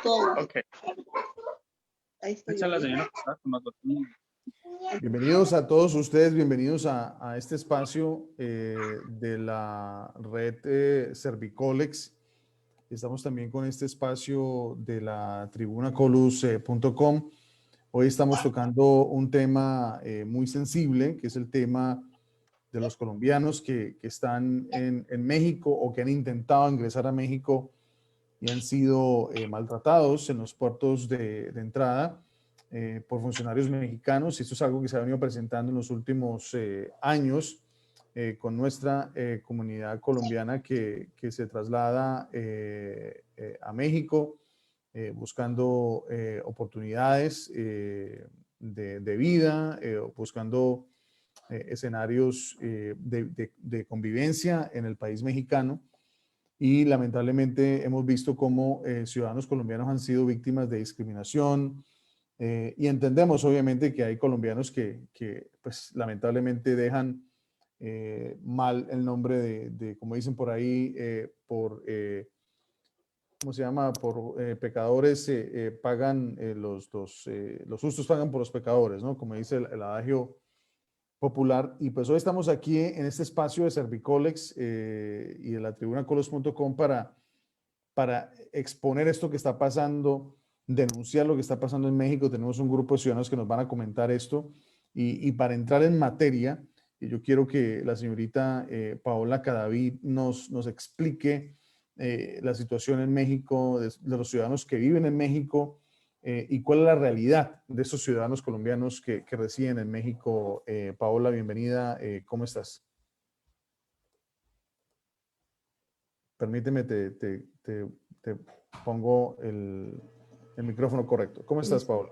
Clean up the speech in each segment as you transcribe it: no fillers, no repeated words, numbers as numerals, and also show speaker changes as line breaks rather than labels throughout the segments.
Todo.
Ok.
Ahí estoy.
Echa la señora que está con nosotros.
Bienvenidos a todos ustedes, bienvenidos a este espacio de la red Servicolex. Estamos también con este espacio de la tribunacolus.com. Hoy estamos tocando un tema muy sensible, que es el tema de los colombianos que están en México o que han intentado ingresar a México y han sido maltratados en los puertos de entrada por funcionarios mexicanos. Y esto es algo que se ha venido presentando en los últimos años con nuestra comunidad colombiana que se traslada a México buscando oportunidades de vida, buscando escenarios de convivencia en el país mexicano. Y lamentablemente hemos visto cómo ciudadanos colombianos han sido víctimas de discriminación y entendemos obviamente que hay colombianos que pues lamentablemente dejan mal el nombre de como dicen por ahí, ¿cómo se llama? Por pecadores pagan, los justos pagan por los pecadores, ¿no? Como dice el adagio popular. Y pues hoy estamos aquí en este espacio de Servicolex y de la tribunacolus.com para exponer esto que está pasando, denunciar lo que está pasando en México. Tenemos un grupo de ciudadanos que nos van a comentar esto y para entrar en materia, yo quiero que la señorita Paola Cadavid nos explique la situación en México, de los ciudadanos que viven en México, y cuál es la realidad de esos ciudadanos colombianos que residen en México. Paola, bienvenida. ¿Cómo estás? Permíteme, te pongo el micrófono correcto. ¿Cómo estás, Paola?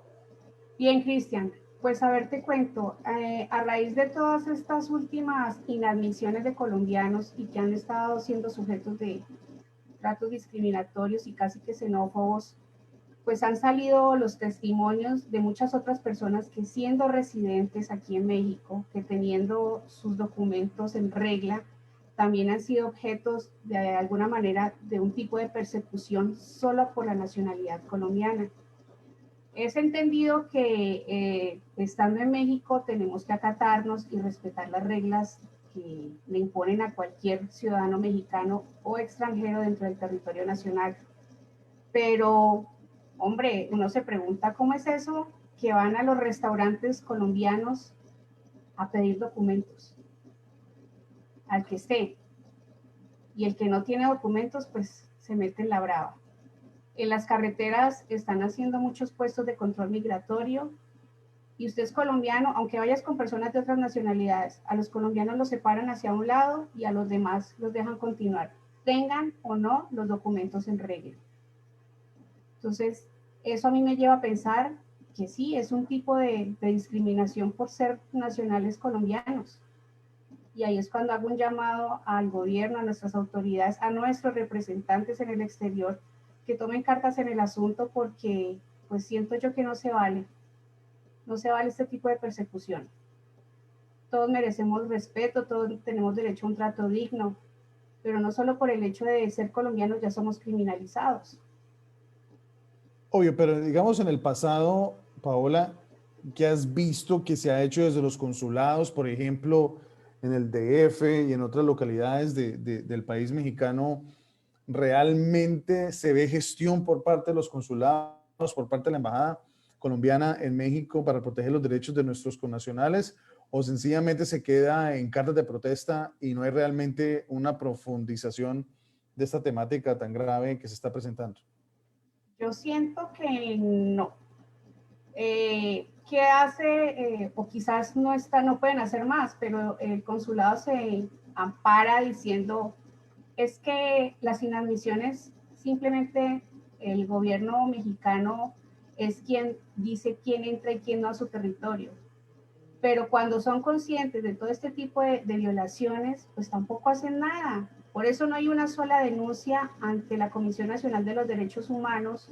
Bien, Cristian. Pues a ver, te cuento, a raíz de todas estas últimas inadmisiones de colombianos y que han estado siendo sujetos de tratos discriminatorios y casi que xenófobos, pues han salido los testimonios de muchas otras personas que siendo residentes aquí en México, que teniendo sus documentos en regla, también han sido objetos de alguna manera de un tipo de persecución solo por la nacionalidad colombiana. Es entendido que estando en México tenemos que acatarnos y respetar las reglas que le imponen a cualquier ciudadano mexicano o extranjero dentro del territorio nacional. Pero, hombre, uno se pregunta cómo es eso que van a los restaurantes colombianos a pedir documentos al que esté. Y el que no tiene documentos, pues se mete en la brava. En las carreteras están haciendo muchos puestos de control migratorio y usted es colombiano, aunque vayas con personas de otras nacionalidades, a los colombianos los separan hacia un lado y a los demás los dejan continuar, tengan o no los documentos en regla. Entonces, eso a mí me lleva a pensar que sí, es un tipo de discriminación por ser nacionales colombianos. Y ahí es cuando hago un llamado al gobierno, a nuestras autoridades, a nuestros representantes en el exterior, que tomen cartas en el asunto porque pues siento yo que no se vale este tipo de persecución. Todos merecemos respeto, todos tenemos derecho a un trato digno, pero no solo por el hecho de ser colombianos ya somos criminalizados.
Obvio, pero digamos en el pasado, Paola, ¿qué has visto que se ha hecho desde los consulados, por ejemplo, en el DF y en otras localidades del país mexicano? ¿Realmente se ve gestión por parte de los consulados, por parte de la embajada colombiana en México para proteger los derechos de nuestros connacionales? ¿O sencillamente se queda en cartas de protesta y no hay realmente una profundización de esta temática tan grave que se está presentando?
Yo siento que no. ¿Qué hace? O quizás no pueden hacer más, pero el consulado se ampara diciendo es que las inadmisiones simplemente el gobierno mexicano es quien dice quién entra y quién no a su territorio. Pero cuando son conscientes de todo este tipo de violaciones, pues tampoco hacen nada. Por eso no hay una sola denuncia ante la Comisión Nacional de los Derechos Humanos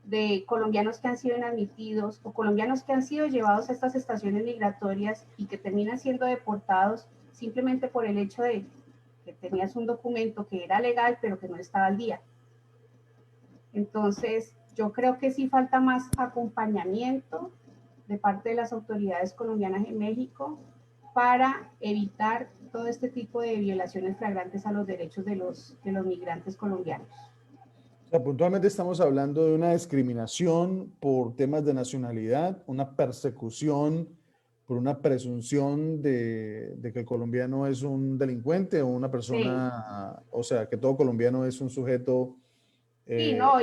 de colombianos que han sido inadmitidos o colombianos que han sido llevados a estas estaciones migratorias y que terminan siendo deportados simplemente por el hecho de que tenías un documento que era legal pero que no estaba al día. Entonces, Yo creo que sí falta más acompañamiento de parte de las autoridades colombianas en México para evitar todo este tipo de violaciones flagrantes a los derechos de los migrantes colombianos.
O sea, puntualmente estamos hablando de una discriminación por temas de nacionalidad, una persecución por una presunción de que el colombiano es un delincuente o una persona, o sea, que todo colombiano es un sujeto.
Sí, no,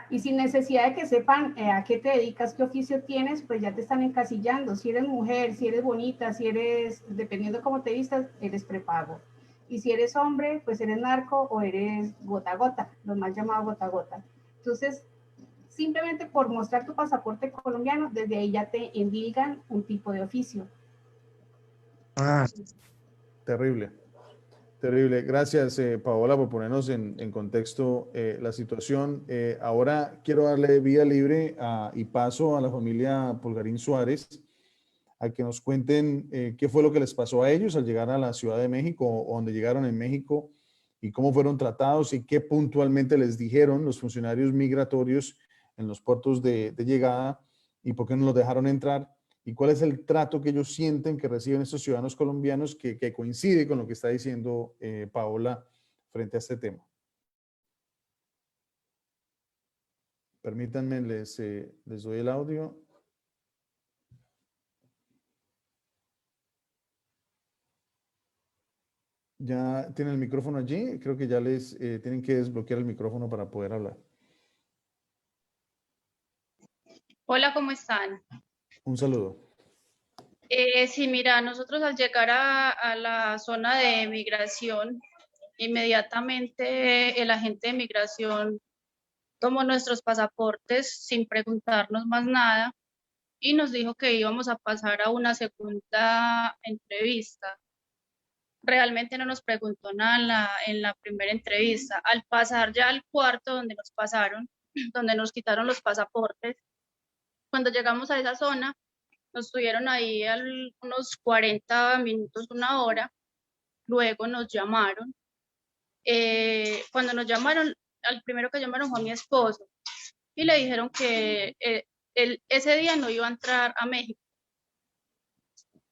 y sin necesidad de que sepan a qué te dedicas, qué oficio tienes, pues ya te están encasillando. Si eres mujer, si eres bonita, si eres, dependiendo de cómo te vistas, eres prepago. Y si eres hombre, pues eres narco o eres gota a gota, los más llamados gota a gota. Entonces, simplemente por mostrar tu pasaporte colombiano, desde ahí ya te endilgan un tipo de oficio.
Terrible, terrible. Gracias, Paola, por ponernos en contexto la situación. Ahora quiero darle vía libre y paso a la familia Pulgarín Suárez a que nos cuenten qué fue lo que les pasó a ellos al llegar a la Ciudad de México o donde llegaron en México y cómo fueron tratados y qué puntualmente les dijeron los funcionarios migratorios en los puertos de llegada y por qué no los dejaron entrar y cuál es el trato que ellos sienten que reciben estos ciudadanos colombianos que coincide con lo que está diciendo Paola frente a este tema. Permítanme, les doy el audio. Ya tienen el micrófono allí. Creo que ya les tienen que desbloquear el micrófono para poder hablar.
Hola, ¿cómo están?
Un saludo.
Sí, mira, nosotros al llegar a la zona de migración, inmediatamente el agente de migración tomó nuestros pasaportes sin preguntarnos más nada y nos dijo que íbamos a pasar a una segunda entrevista. Realmente no nos preguntó nada en la primera entrevista. Al pasar ya al cuarto donde nos pasaron, donde nos quitaron los pasaportes, cuando llegamos a esa zona, nos tuvieron ahí unos 40 minutos, una hora. Luego nos llamaron. Cuando nos llamaron, al primero que llamaron fue a mi esposo y le dijeron que ese día no iba a entrar a México.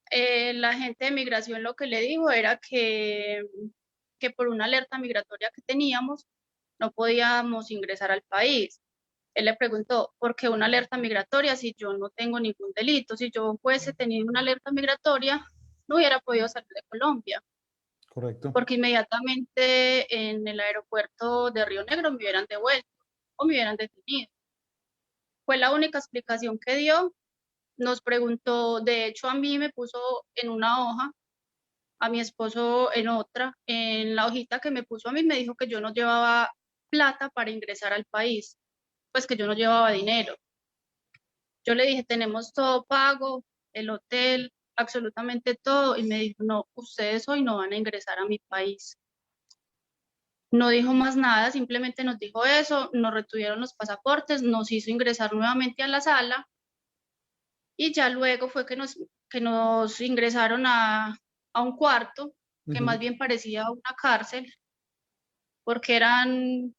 La gente de migración lo que le dijo era que por una alerta migratoria que teníamos no podíamos ingresar al país. Él le preguntó, ¿por qué una alerta migratoria si yo no tengo ningún delito? Si yo fuese tenido una alerta migratoria, no hubiera podido salir de Colombia.
Correcto.
Porque inmediatamente en el aeropuerto de Río Negro me hubieran devuelto o me hubieran detenido. Fue la única explicación que dio. Nos preguntó, de hecho a mí me puso en una hoja, a mi esposo en otra. En la hojita que me puso a mí me dijo que yo no llevaba plata para ingresar al país, pues que yo no llevaba dinero. Yo le dije, tenemos todo pago, el hotel, absolutamente todo. Y me dijo, no, ustedes hoy no van a ingresar a mi país. No dijo más nada, simplemente nos dijo eso, nos retuvieron los pasaportes, nos hizo ingresar nuevamente a la sala y ya luego fue que nos ingresaron a un cuarto que más bien parecía una cárcel, porque eran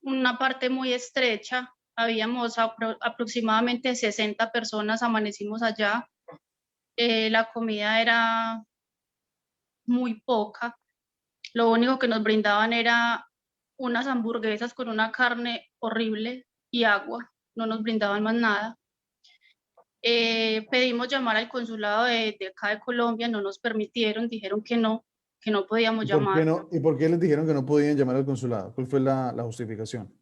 una parte muy estrecha. Habíamos aproximadamente 60 personas, amanecimos allá. La comida era muy poca. Lo único que nos brindaban era unas hamburguesas con una carne horrible y agua. No nos brindaban más nada. Pedimos llamar al consulado de acá de Colombia, no nos permitieron, dijeron que no podíamos llamar.
¿Y por qué les dijeron que no podían llamar al consulado? ¿Cuál fue la justificación?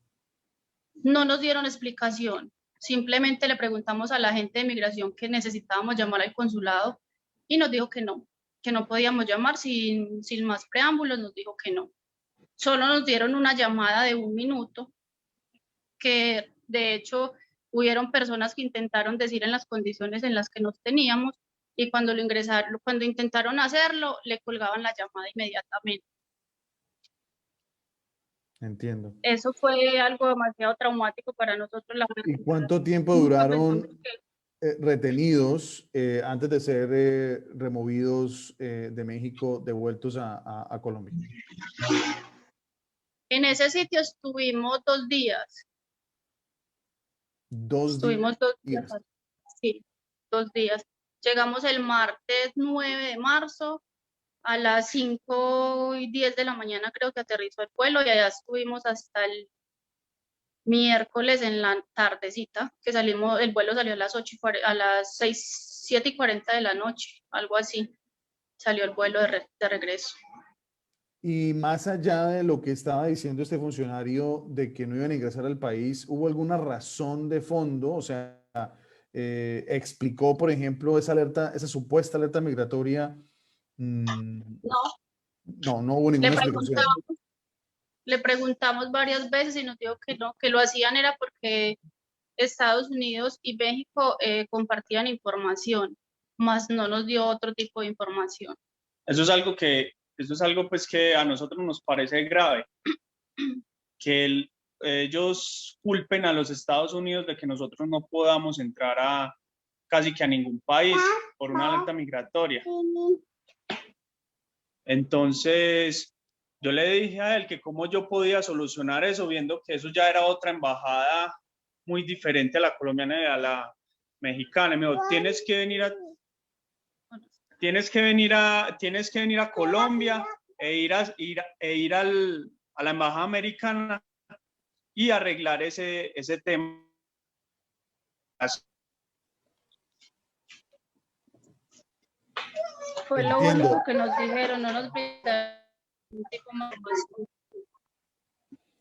No nos dieron explicación. Simplemente le preguntamos a la gente de migración que necesitábamos llamar al consulado y nos dijo que no podíamos llamar sin más preámbulos, nos dijo que no. Solo nos dieron una llamada de 1 minuto, que de hecho hubieron personas que intentaron decir en las condiciones en las que nos teníamos y cuando intentaron hacerlo, le colgaban la llamada inmediatamente.
Entiendo.
Eso fue algo demasiado traumático para nosotros.
¿Y cuánto tiempo duraron retenidos antes de ser removidos de México, devueltos a Colombia?
En ese sitio estuvimos 2 días.
2
Estuvimos 2 días,
días.
sí, 2 días. Llegamos el martes 9 de marzo, a las 5:10 de la mañana creo que aterrizó el vuelo y allá estuvimos hasta el miércoles en la tardecita, que salimos, el vuelo salió a las 7:40 de la noche, algo así, salió el vuelo de regreso.
Y más allá de lo que estaba diciendo este funcionario de que no iban a ingresar al país, ¿hubo alguna razón de fondo? O sea, explicó, por ejemplo, esa alerta, esa supuesta alerta migratoria.
No,
No hubo
le
ninguna explicación.
preguntamos, le preguntamos varias veces y nos dijo que no, que lo hacían era porque Estados Unidos y México compartían información, más no nos dio otro tipo de información.
Eso es algo pues que a nosotros nos parece grave, que ellos culpen a los Estados Unidos de que nosotros no podamos entrar a casi que a ningún país por una alerta migratoria. Entonces, yo le dije a él que cómo yo podía solucionar eso, viendo que eso ya era otra embajada muy diferente a la colombiana y a la mexicana. Y me dijo, tienes que venir a Colombia e ir a la embajada americana y arreglar ese tema.
Fue lo
Entiendo.
único que nos dijeron, no nos brindaron ningún tipo de información.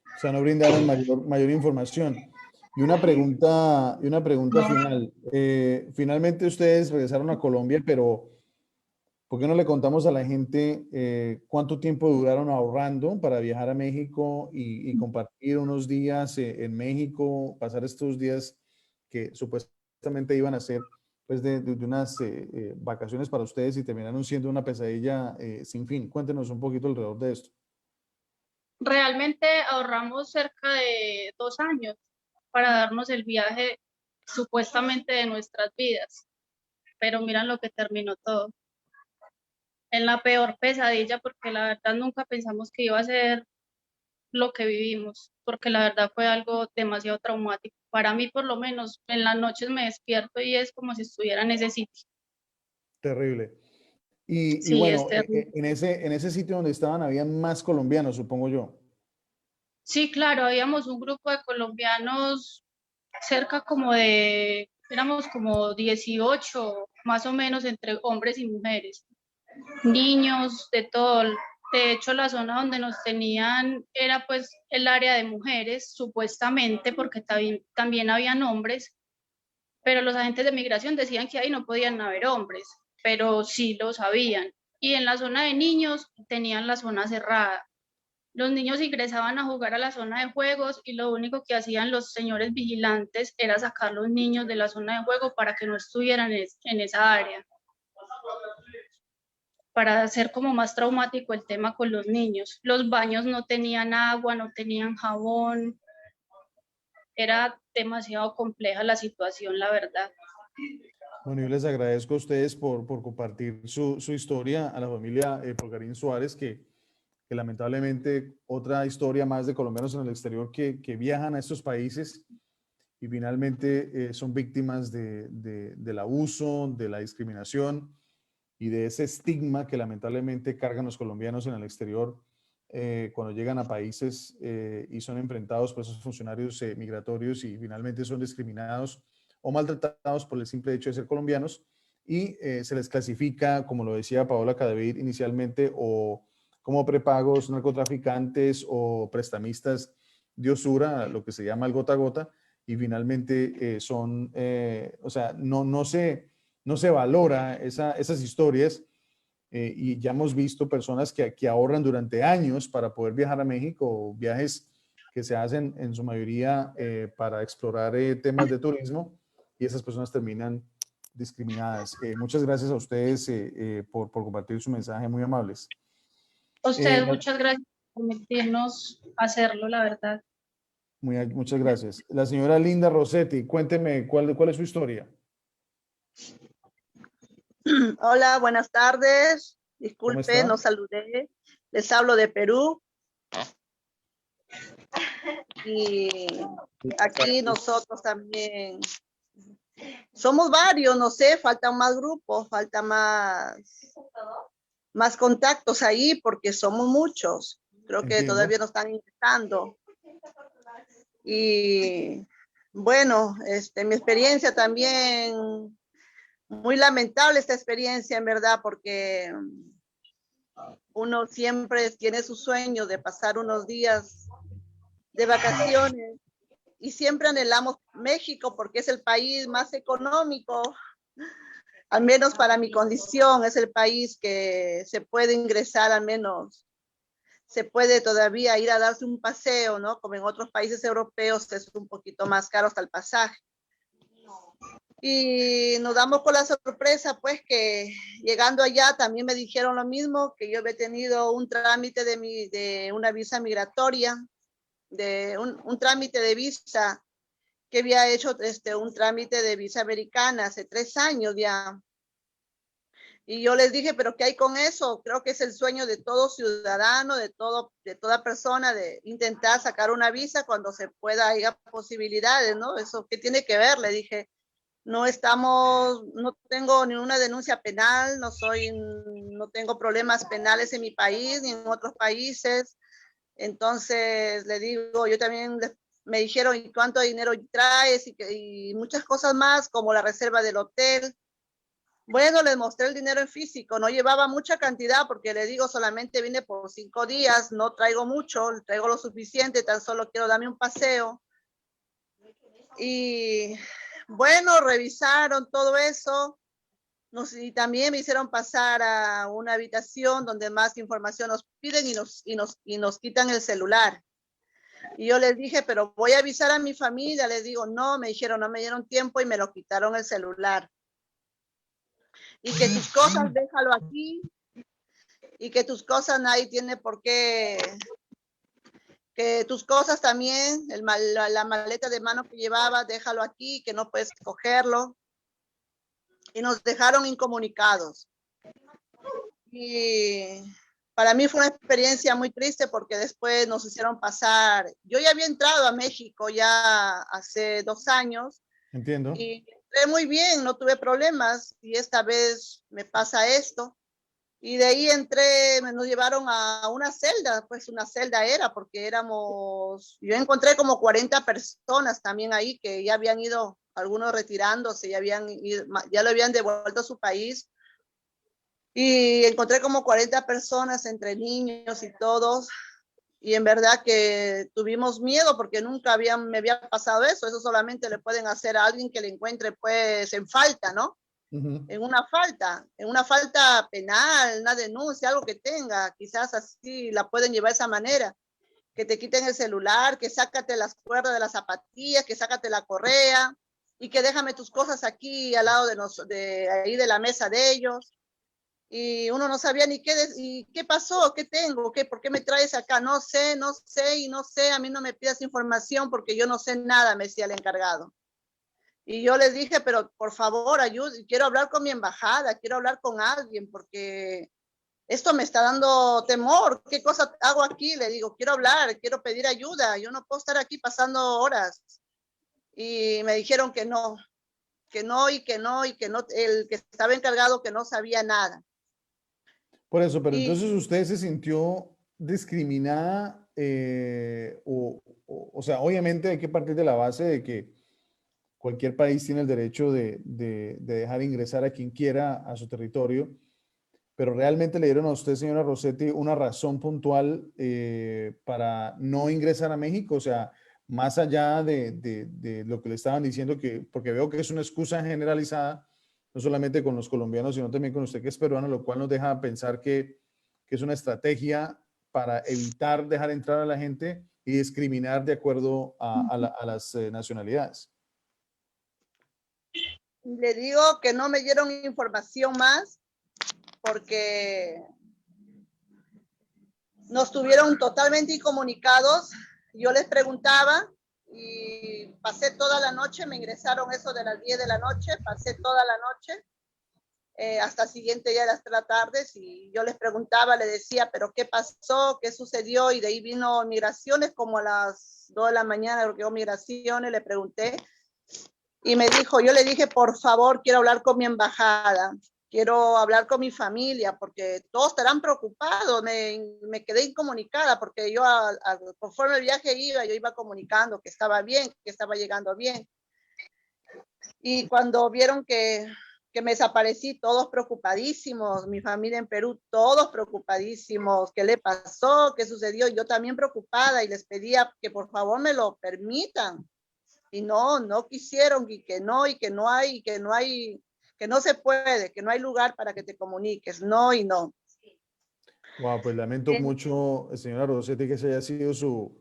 O sea, no brindaron mayor información. Y una pregunta final. Finalmente ustedes regresaron a Colombia, pero ¿por qué no le contamos a la gente cuánto tiempo duraron ahorrando para viajar a México y compartir unos días en México, pasar estos días que supuestamente iban a ser pues de unas vacaciones para ustedes y terminaron siendo una pesadilla sin fin? Cuéntenos un poquito alrededor de esto.
Realmente ahorramos cerca de 2 años para darnos el viaje supuestamente de nuestras vidas, pero miran lo que terminó todo. En la peor pesadilla, porque la verdad nunca pensamos que iba a ser lo que vivimos, porque la verdad fue algo demasiado traumático. Para mí, por lo menos, en las noches me despierto y es como si estuviera en ese sitio.
Terrible. Y
Sí, es
bueno,
terrible.
en ese sitio donde estaban había más colombianos, supongo yo.
Sí, claro, habíamos un grupo de colombianos cerca como éramos como 18, más o menos, entre hombres y mujeres, niños, de todo. De hecho, la zona donde nos tenían era pues el área de mujeres, supuestamente, porque también habían hombres, pero los agentes de migración decían que ahí no podían haber hombres, pero sí lo sabían. Y en la zona de niños tenían la zona cerrada. Los niños ingresaban a jugar a la zona de juegos y lo único que hacían los señores vigilantes era sacar los niños de la zona de juego para que no estuvieran en esa área, para hacer como más traumático el tema con los niños. Los baños no tenían agua, no tenían jabón, era demasiado compleja la situación, la verdad.
Bueno, yo les agradezco a ustedes por compartir su historia, a la familia Polgarín Suárez, que lamentablemente otra historia más de colombianos en el exterior que viajan a estos países y finalmente son víctimas del abuso, de la discriminación y de ese estigma que lamentablemente cargan los colombianos en el exterior cuando llegan a países y son enfrentados por esos funcionarios migratorios y finalmente son discriminados o maltratados por el simple hecho de ser colombianos y se les clasifica, como lo decía Paola Cadavid inicialmente, o como prepagos, narcotraficantes o prestamistas de usura, lo que se llama el gota a gota, y finalmente o sea, no se valora esas historias y ya hemos visto personas que ahorran durante años para poder viajar a México, viajes que se hacen en su mayoría para explorar temas de turismo y esas personas terminan discriminadas. Muchas gracias a ustedes por compartir su mensaje, muy amables.
A ustedes muchas gracias por permitirnos hacerlo, la verdad.
Muchas gracias. La señora Linda Rossetti, cuénteme cuál es su historia.
Hola, buenas tardes.
¿Cómo
Disculpe,
está?
no saludé. Les hablo de Perú. Y aquí nosotros también somos varios, no sé, faltan más grupos, falta más contactos ahí porque somos muchos. Creo que
Entiendo.
todavía no están ingresando. Y bueno, mi experiencia también, muy lamentable esta experiencia en verdad, porque uno siempre tiene su sueño de pasar unos días de vacaciones y siempre anhelamos México porque es el país más económico, al menos para mi condición, es el país que se puede ingresar, al menos se puede todavía ir a darse un paseo, ¿no? Como en otros países europeos es un poquito más caro hasta el pasaje. Y nos damos con la sorpresa, pues, que llegando allá también me dijeron lo mismo, que yo había tenido un trámite de una visa migratoria, de un trámite de visa, que había hecho un trámite de visa americana hace 3 años ya. Y yo les dije, pero ¿qué hay con eso? Creo que es el sueño de todo ciudadano, de toda persona, de intentar sacar una visa cuando se pueda, haya posibilidades, ¿no? Eso, ¿qué tiene que ver? Le dije, no tengo ninguna denuncia penal, no tengo problemas penales en mi país ni en otros países. Entonces le digo, yo también me dijeron, ¿y cuánto dinero traes? Y muchas cosas más, como la reserva del hotel. Bueno, les mostré el dinero en físico, no llevaba mucha cantidad porque le digo, solamente vine por 5 días, no traigo mucho, traigo lo suficiente, tan solo quiero darme un paseo. Y bueno, revisaron todo eso y también me hicieron pasar a una habitación donde más información nos piden y nos quitan el celular. Y yo les dije, pero voy a avisar a mi familia, les digo, no, me dijeron, no me dieron tiempo y me lo quitaron el celular. Y que tus cosas déjalo aquí y que tus cosas nadie tiene por qué, que tus cosas también, la maleta de mano que llevaba, déjalo aquí, que no puedes cogerlo. Y nos dejaron incomunicados. Y para mí fue una experiencia muy triste porque después nos hicieron pasar, yo ya había entrado a México ya hace 2 años.
Entiendo.
Y entré muy bien, no tuve problemas y esta vez me pasa esto. Y de ahí nos llevaron a una celda, pues una celda era, porque yo encontré como 40 personas también ahí que ya habían ido, algunos retirándose, ya lo habían devuelto a su país. Y encontré como 40 personas entre niños y todos. Y en verdad que tuvimos miedo porque nunca me había pasado eso. Eso solamente le pueden hacer a alguien que le encuentre pues en falta, ¿no? En una falta penal, una denuncia, algo que tenga, quizás así la pueden llevar de esa manera, que te quiten el celular, que sácate las cuerdas de las zapatillas, que sácate la correa y que déjame tus cosas aquí al lado ahí de la mesa de ellos. Y uno no sabía ni qué pasó, qué tengo, por qué me traes acá, no sé, a mí no me pidas información porque yo no sé nada, me decía el encargado. Y yo les dije, pero por favor, ayúdenme, quiero hablar con mi embajada, quiero hablar con alguien, porque esto me está dando temor. ¿Qué cosa hago aquí? Le digo, quiero hablar, quiero pedir ayuda, yo no puedo estar aquí pasando horas. Y me dijeron que no, el que estaba encargado que no sabía nada.
Por eso, pero entonces usted se sintió discriminada, o sea, obviamente hay que partir de la base de que cualquier país tiene el derecho de dejar ingresar a quien quiera a su territorio, pero realmente le dieron a usted, señora Rossetti, una razón puntual para no ingresar a México, o sea, más allá de lo que le estaban diciendo, porque veo que es una excusa generalizada, no solamente con los colombianos, sino también con usted que es peruano, lo cual nos deja pensar que es una estrategia para evitar dejar entrar a la gente y discriminar de acuerdo a las nacionalidades.
Le digo que no me dieron información más porque nos tuvieron totalmente incomunicados. Yo les preguntaba y pasé toda la noche, me ingresaron eso de las 10 de la noche, pasé toda la noche hasta el siguiente día de las 3 de la tarde, y yo les preguntaba, le decía, pero ¿qué pasó? ¿Qué sucedió? Y de ahí vino migraciones como a las 2 de la mañana, porque yo migraciones, le pregunté, y me dijo, yo le dije, por favor, quiero hablar con mi embajada, quiero hablar con mi familia, porque todos estarán preocupados, me quedé incomunicada, porque yo conforme el viaje iba, yo iba comunicando que estaba bien, que estaba llegando bien. Y cuando vieron que me desaparecí, todos preocupadísimos, mi familia en Perú, todos preocupadísimos, ¿qué le pasó? ¿Qué sucedió? Yo también preocupada y les pedía que por favor me lo permitan. Y no quisieron, y que no hay, que no se puede, que no hay lugar para que te comuniques, no y no.
Wow, pues lamento mucho, señora Rossetti, que esa haya sido su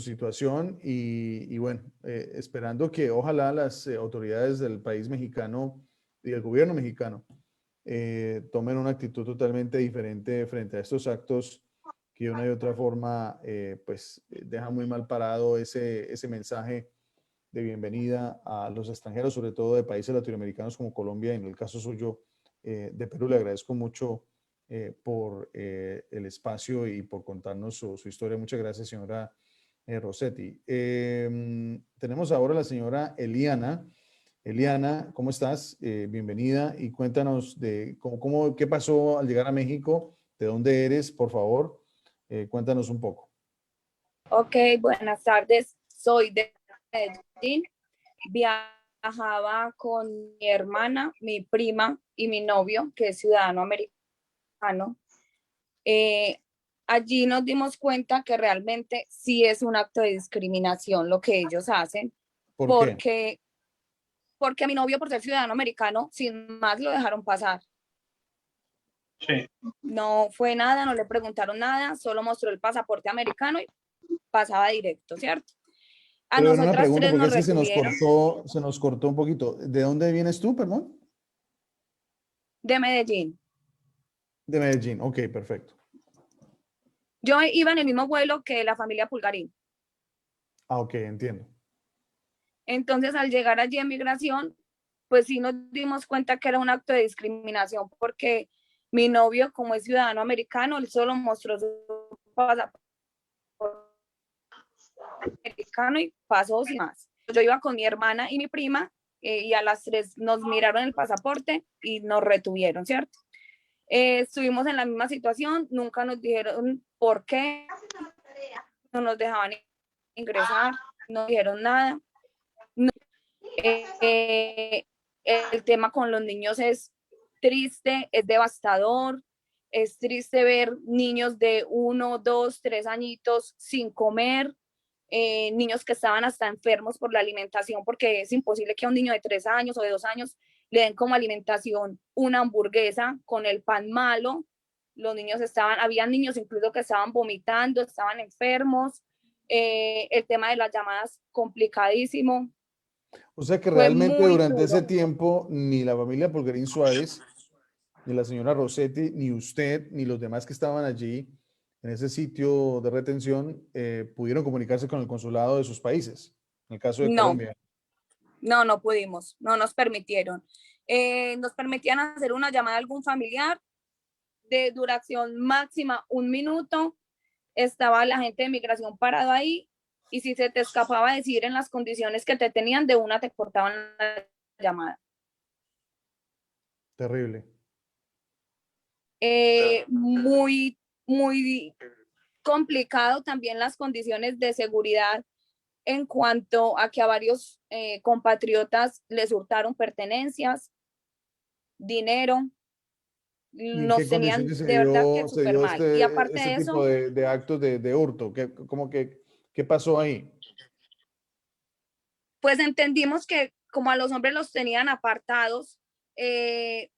situación y bueno, esperando que ojalá las autoridades del país mexicano y el gobierno mexicano tomen una actitud totalmente diferente frente a estos actos que de una y otra forma pues dejan muy mal parado ese mensaje de bienvenida a los extranjeros, sobre todo de países latinoamericanos como Colombia, y en el caso suyo de Perú. Le agradezco mucho por el espacio y por contarnos su historia. Muchas gracias, señora Rossetti. Tenemos ahora a la señora Eliana. Eliana, ¿cómo estás? Bienvenida y cuéntanos de qué pasó al llegar a México, de dónde eres, por favor. Cuéntanos un poco.
Ok, buenas tardes. Soy de Medellín. Viajaba con mi hermana, mi prima y mi novio, que es ciudadano americano. Allí nos dimos cuenta que realmente sí es un acto de discriminación lo que ellos hacen.
¿Por qué?
Porque a mi novio, por ser ciudadano americano, sin más lo dejaron pasar.
Sí.
No fue nada, no le preguntaron nada, solo mostró el pasaporte americano y pasaba directo, ¿cierto? A
Pero una
nosotras
pregunta,
tres
porque
nos
es que
retuvieron.
se nos cortó un poquito. ¿De dónde vienes tú, perdón?
De Medellín.
De Medellín. Ok, perfecto.
Yo iba en el mismo vuelo que la familia Pulgarín.
Ah, ok, entiendo.
Entonces, al llegar allí en migración, pues sí nos dimos cuenta que era un acto de discriminación, porque mi novio, como es ciudadano americano, él solo mostró su pasaporte americano y pasó sin más. Yo iba con mi hermana y mi prima, y a las 3 nos miraron el pasaporte y nos retuvieron, ¿cierto? Estuvimos en la misma situación, nunca nos dijeron por qué, no nos dejaban ingresar, no dijeron nada. No, el tema con los niños es triste, es devastador, es triste ver niños de 1, 2, 3 añitos sin comer, niños que estaban hasta enfermos por la alimentación, porque es imposible que a un niño de 3 años o de 2 años le den como alimentación una hamburguesa con el pan malo. Los niños había niños incluso que estaban vomitando, estaban enfermos. El tema de las llamadas complicadísimo.
O sea que
Fue
realmente
muy
durante ese
duro.
tiempo ni la familia Pulgarín Suárez, ni la señora Rossetti, ni usted, ni los demás que estaban allí en ese sitio de retención pudieron comunicarse con el consulado de sus países, en el caso de
No,
Colombia.
no pudimos, no nos permitieron. Nos permitían hacer una llamada a algún familiar de duración máxima 1 minuto. Estaba la gente de migración parado ahí y si se te escapaba decir en las condiciones que te tenían, de una te cortaban la llamada.
Terrible.
Muy, muy complicado también las condiciones de seguridad en cuanto a que a varios compatriotas les hurtaron pertenencias, dinero,
¿Y en qué
nos tenían
condiciones
de verdad que
se
súper
dio
mal. Y aparte
este
de
tipo
eso,
de actos de hurto? ¿Qué pasó ahí?
pues entendimos que como a los hombres los tenían apartados,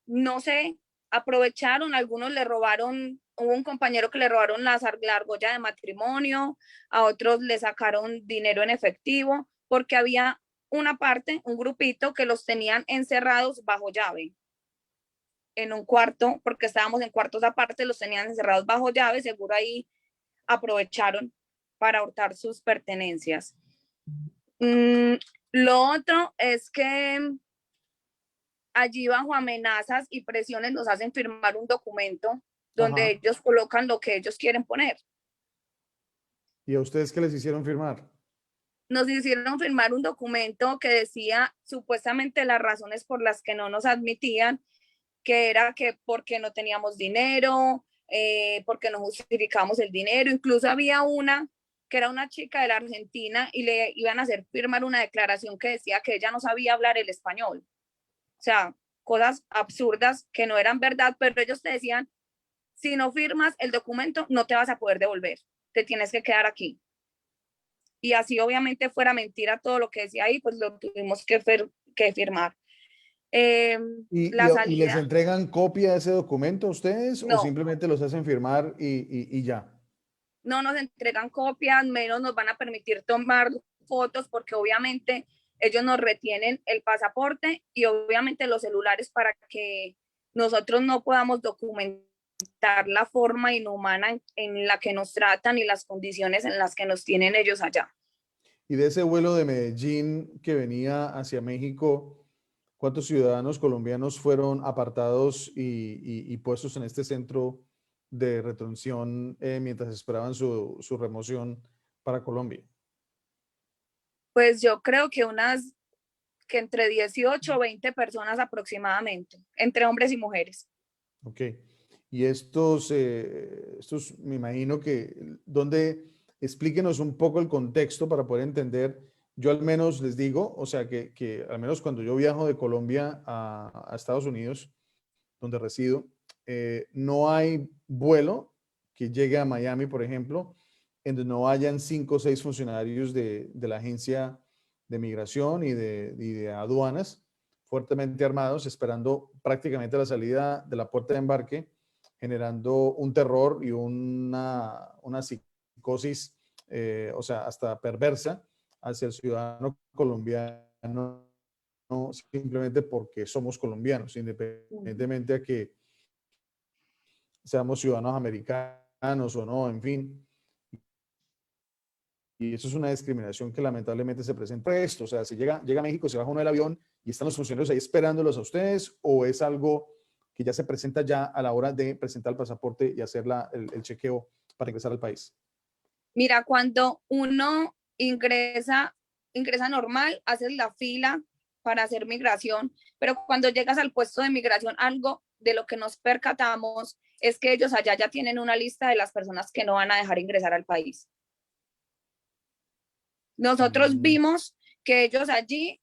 no sé, aprovecharon, algunos le robaron, hubo un compañero que le robaron la argolla de matrimonio, a otros le sacaron dinero en efectivo, porque había una parte, un grupito que los tenían encerrados bajo llave en un cuarto, porque estábamos en cuartos aparte, los tenían encerrados bajo llave, seguro ahí aprovecharon para hurtar sus pertenencias. Lo otro es que allí bajo amenazas y presiones nos hacen firmar un documento donde
Ajá.
ellos colocan lo que ellos quieren poner.
¿Y a ustedes qué les hicieron firmar?
Nos hicieron firmar un documento que decía supuestamente las razones por las que no nos admitían, que era que porque no teníamos dinero, porque no justificamos el dinero. Incluso había una que era una chica de la Argentina y le iban a hacer firmar una declaración que decía que ella no sabía hablar el español. O sea, cosas absurdas que no eran verdad, pero ellos te decían, si no firmas el documento, no te vas a poder devolver, te tienes que quedar aquí. Y así obviamente fuera mentira todo lo que decía ahí, pues lo tuvimos que firmar. La
¿Y les
salida,
entregan copia de ese documento a ustedes o
no,
simplemente los hacen firmar y ya?
no nos entregan copias, menos nos van a permitir tomar fotos porque obviamente ellos nos retienen el pasaporte y obviamente los celulares para que nosotros no podamos documentar la forma inhumana en la que nos tratan y las condiciones en las que nos tienen ellos allá.
Y de ese vuelo de Medellín que venía hacia México, ¿cuántos ciudadanos colombianos fueron apartados y puestos en este centro de retención mientras esperaban su remoción para Colombia?
Pues yo creo que que entre 18 o 20 personas aproximadamente, entre hombres y mujeres.
Ok. Y estos me imagino que, explíquenos un poco el contexto para poder entender. Yo al menos les digo, o sea, que al menos cuando yo viajo de Colombia a Estados Unidos, donde resido, no hay vuelo que llegue a Miami, por ejemplo, en donde no hayan 5 o 6 funcionarios de la agencia de migración y de aduanas fuertemente armados, esperando prácticamente la salida de la puerta de embarque, generando un terror y una psicosis, o sea, hasta perversa hacia el ciudadano colombiano, no simplemente porque somos colombianos, independientemente a que seamos ciudadanos americanos o no, en fin. Y eso es una discriminación que lamentablemente se presenta. Esto, o sea, si llega a México, se baja uno del avión y están los funcionarios ahí esperándolos a ustedes, o es algo que ya se presenta ya a la hora de presentar el pasaporte y hacer el chequeo para ingresar al país.
Mira, cuando uno ingresa normal, haces la fila para hacer migración, pero cuando llegas al puesto de migración, algo de lo que nos percatamos es que ellos allá ya tienen una lista de las personas que no van a dejar ingresar al país. Nosotros vimos que ellos allí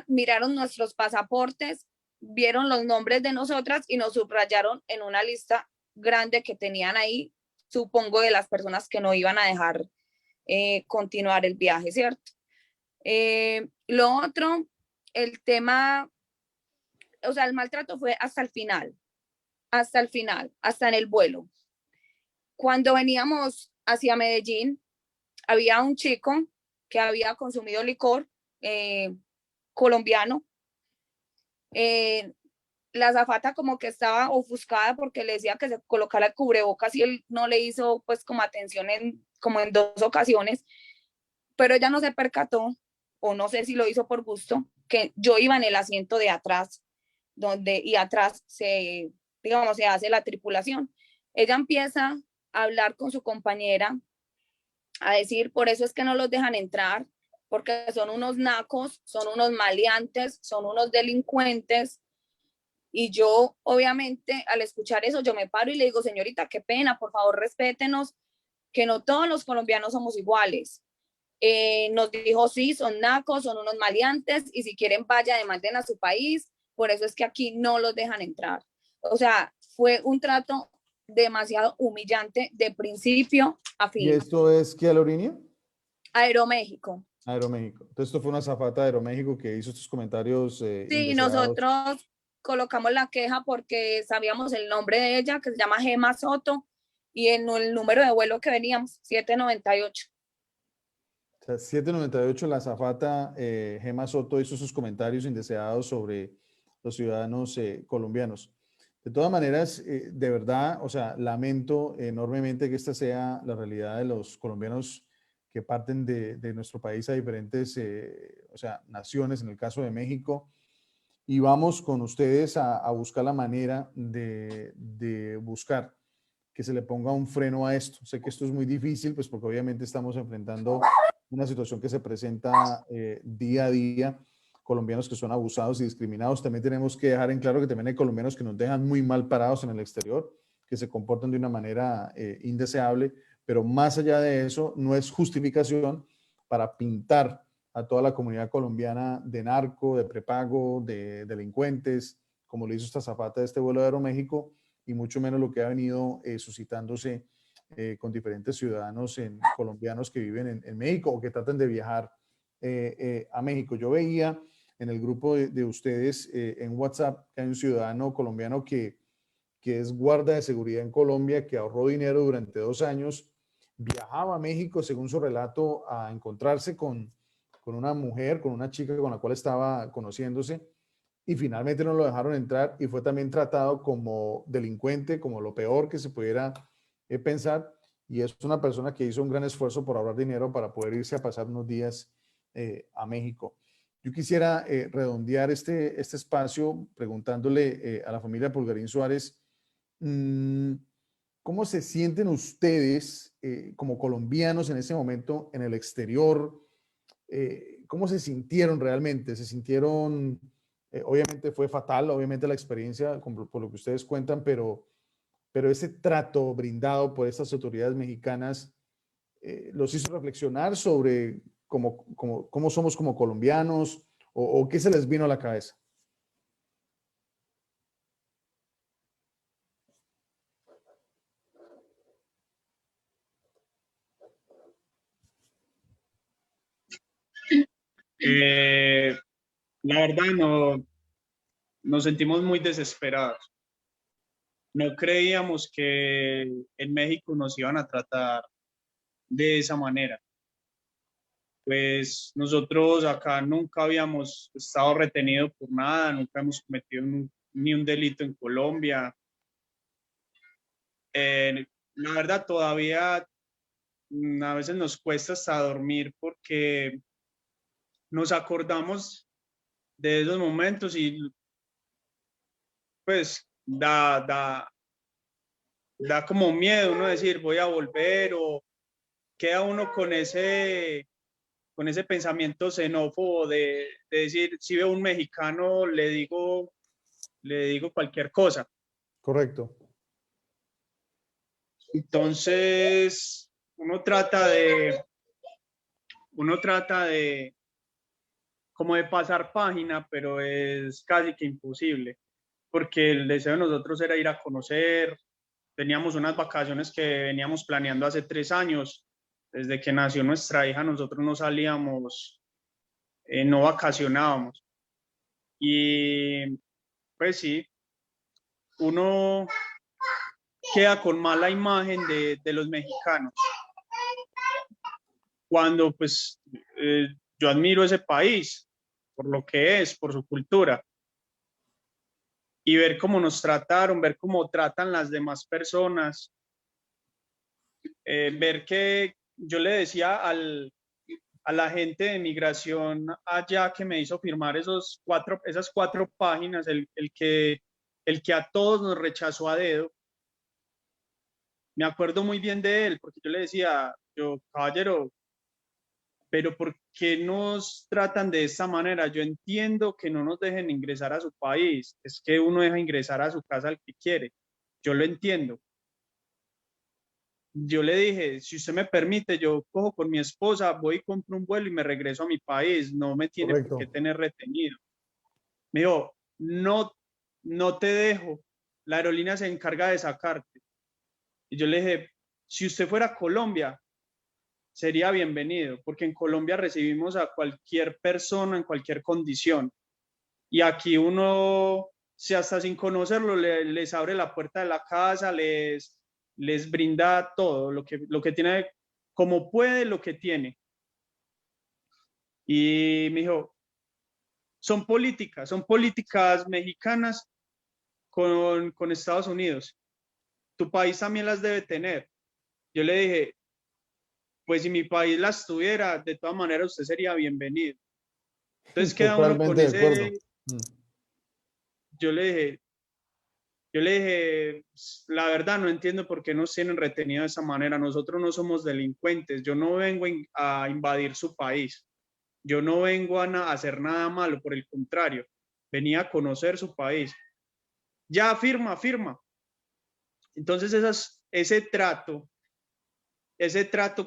miraron nuestros pasaportes, vieron los nombres de nosotras y nos subrayaron en una lista grande que tenían ahí, supongo, de las personas que no iban a dejar continuar el viaje, ¿cierto? Lo otro, el tema, o sea, el maltrato fue hasta el final, hasta en el vuelo. Cuando veníamos hacia Medellín, había un chico que había consumido licor colombiano. La azafata como que estaba ofuscada porque le decía que se colocara el cubrebocas y él no le hizo pues como atención como en 2 ocasiones, pero ella no se percató, o no sé si lo hizo por gusto, que yo iba en el asiento de atrás, y atrás se hace la tripulación. Ella empieza a hablar con su compañera, a decir, por eso es que no los dejan entrar, porque son unos nacos, son unos maleantes, son unos delincuentes. Y yo, obviamente, al escuchar eso, yo me paro y le digo, señorita, qué pena, por favor, respétenos, que no todos los colombianos somos iguales. Nos dijo, sí, son nacos, son unos maleantes, y si quieren vaya, demanden a su país, por eso es que aquí no los dejan entrar. O sea, fue un trato demasiado humillante de principio a
¿Y
fin.
esto es qué aerolínea?
Aeroméxico.
Aeroméxico. Entonces, esto fue una azafata de Aeroméxico que hizo estos comentarios
Sí,
indeseados.
nosotros colocamos la queja porque sabíamos el nombre de ella, que se llama Gema Soto, y en el número de vuelo que veníamos, 798.
O sea, 798, la azafata Gema Soto hizo sus comentarios indeseados sobre los ciudadanos colombianos. De todas maneras, de verdad, o sea, lamento enormemente que esta sea la realidad de los colombianos que parten de nuestro país a diferentes, o sea, naciones, en el caso de México. y vamos con ustedes a buscar la manera de buscar que se le ponga un freno a esto. Sé que esto es muy difícil, pues porque obviamente estamos enfrentando una situación que se presenta día a día, colombianos que son abusados y discriminados. También tenemos que dejar en claro que también hay colombianos que nos dejan muy mal parados en el exterior, que se comportan de una manera indeseable, pero más allá de eso, no es justificación para pintar a toda la comunidad colombiana de narco, de prepago, de delincuentes, como lo hizo esta azafata de este vuelo de Aeroméxico, y mucho menos lo que ha venido suscitándose con diferentes ciudadanos colombianos que viven en México o que tratan de viajar a México. Yo veía en el grupo de ustedes en WhatsApp que hay un ciudadano colombiano que es guarda de seguridad en Colombia, que ahorró dinero durante 2 años, viajaba a México, según su relato, a encontrarse con una mujer, con una chica con la cual estaba conociéndose, y finalmente no lo dejaron entrar y fue también tratado como delincuente, como lo peor que se pudiera pensar, y es una persona que hizo un gran esfuerzo por ahorrar dinero para poder irse a pasar unos días a México. Yo quisiera redondear este espacio preguntándole a la familia Pulgarín Suárez, ¿cómo se sienten ustedes como colombianos en ese momento en el exterior? ¿Cómo se sintieron realmente? ¿Se sintieron, obviamente fue fatal, obviamente la experiencia, por lo que ustedes cuentan, pero ese trato brindado por estas autoridades mexicanas los hizo reflexionar sobre cómo somos como colombianos o qué se les vino a la cabeza?
La verdad no, nos sentimos muy desesperados. No creíamos que en México nos iban a tratar de esa manera. Pues nosotros acá nunca habíamos estado retenidos por nada, nunca hemos cometido ni un delito en Colombia. La verdad todavía a veces nos cuesta hasta dormir porque nos acordamos de esos momentos y pues da como miedo uno decir voy a volver, o queda uno con ese pensamiento xenófobo de decir, si veo un mexicano le digo cualquier cosa.
Correcto.
Entonces uno trata de como de pasar página, pero es casi que imposible, porque el deseo de nosotros era ir a conocer. Teníamos unas vacaciones que veníamos planeando hace 3 años. Desde que nació nuestra hija, nosotros no salíamos, no vacacionábamos. Y pues sí, uno queda con mala imagen de los mexicanos. Cuando pues yo admiro ese país por lo que es, por su cultura. Y ver cómo nos trataron, ver cómo tratan las demás personas. Ver que yo le decía a la gente de migración allá que me hizo firmar esas 4 páginas, el que a todos nos rechazó a dedo. Me acuerdo muy bien de él, porque yo le decía, caballero, pero ¿por qué nos tratan de esta manera? Yo entiendo que no nos dejen ingresar a su país, es que uno deja ingresar a su casa al que quiere, yo lo entiendo. Yo le dije, si usted me permite, yo cojo con mi esposa, voy y compro un vuelo y me regreso a mi país, no me tiene
Correcto.
por qué tener retenido. Me dijo, no te dejo, la aerolínea se encarga de sacarte. Y yo le dije, si usted fuera a Colombia, sería bienvenido, porque en Colombia recibimos a cualquier persona en cualquier condición. Y aquí uno, si hasta sin conocerlo, les abre la puerta de la casa, les brinda todo, lo que tiene, como puede, lo que tiene. Y me dijo, son políticas mexicanas con Estados Unidos. Tu país también las debe tener. Yo le dije, pues si mi país las tuviera, de todas maneras usted sería bienvenido. Entonces queda uno con
Totalmente de acuerdo.
yo le dije, la verdad no entiendo por qué nos tienen retenido de esa manera. Nosotros no somos delincuentes. Yo no vengo a invadir su país. Yo no vengo a hacer nada malo, por el contrario, venía a conocer su país. Ya, firma, firma. Entonces ese trato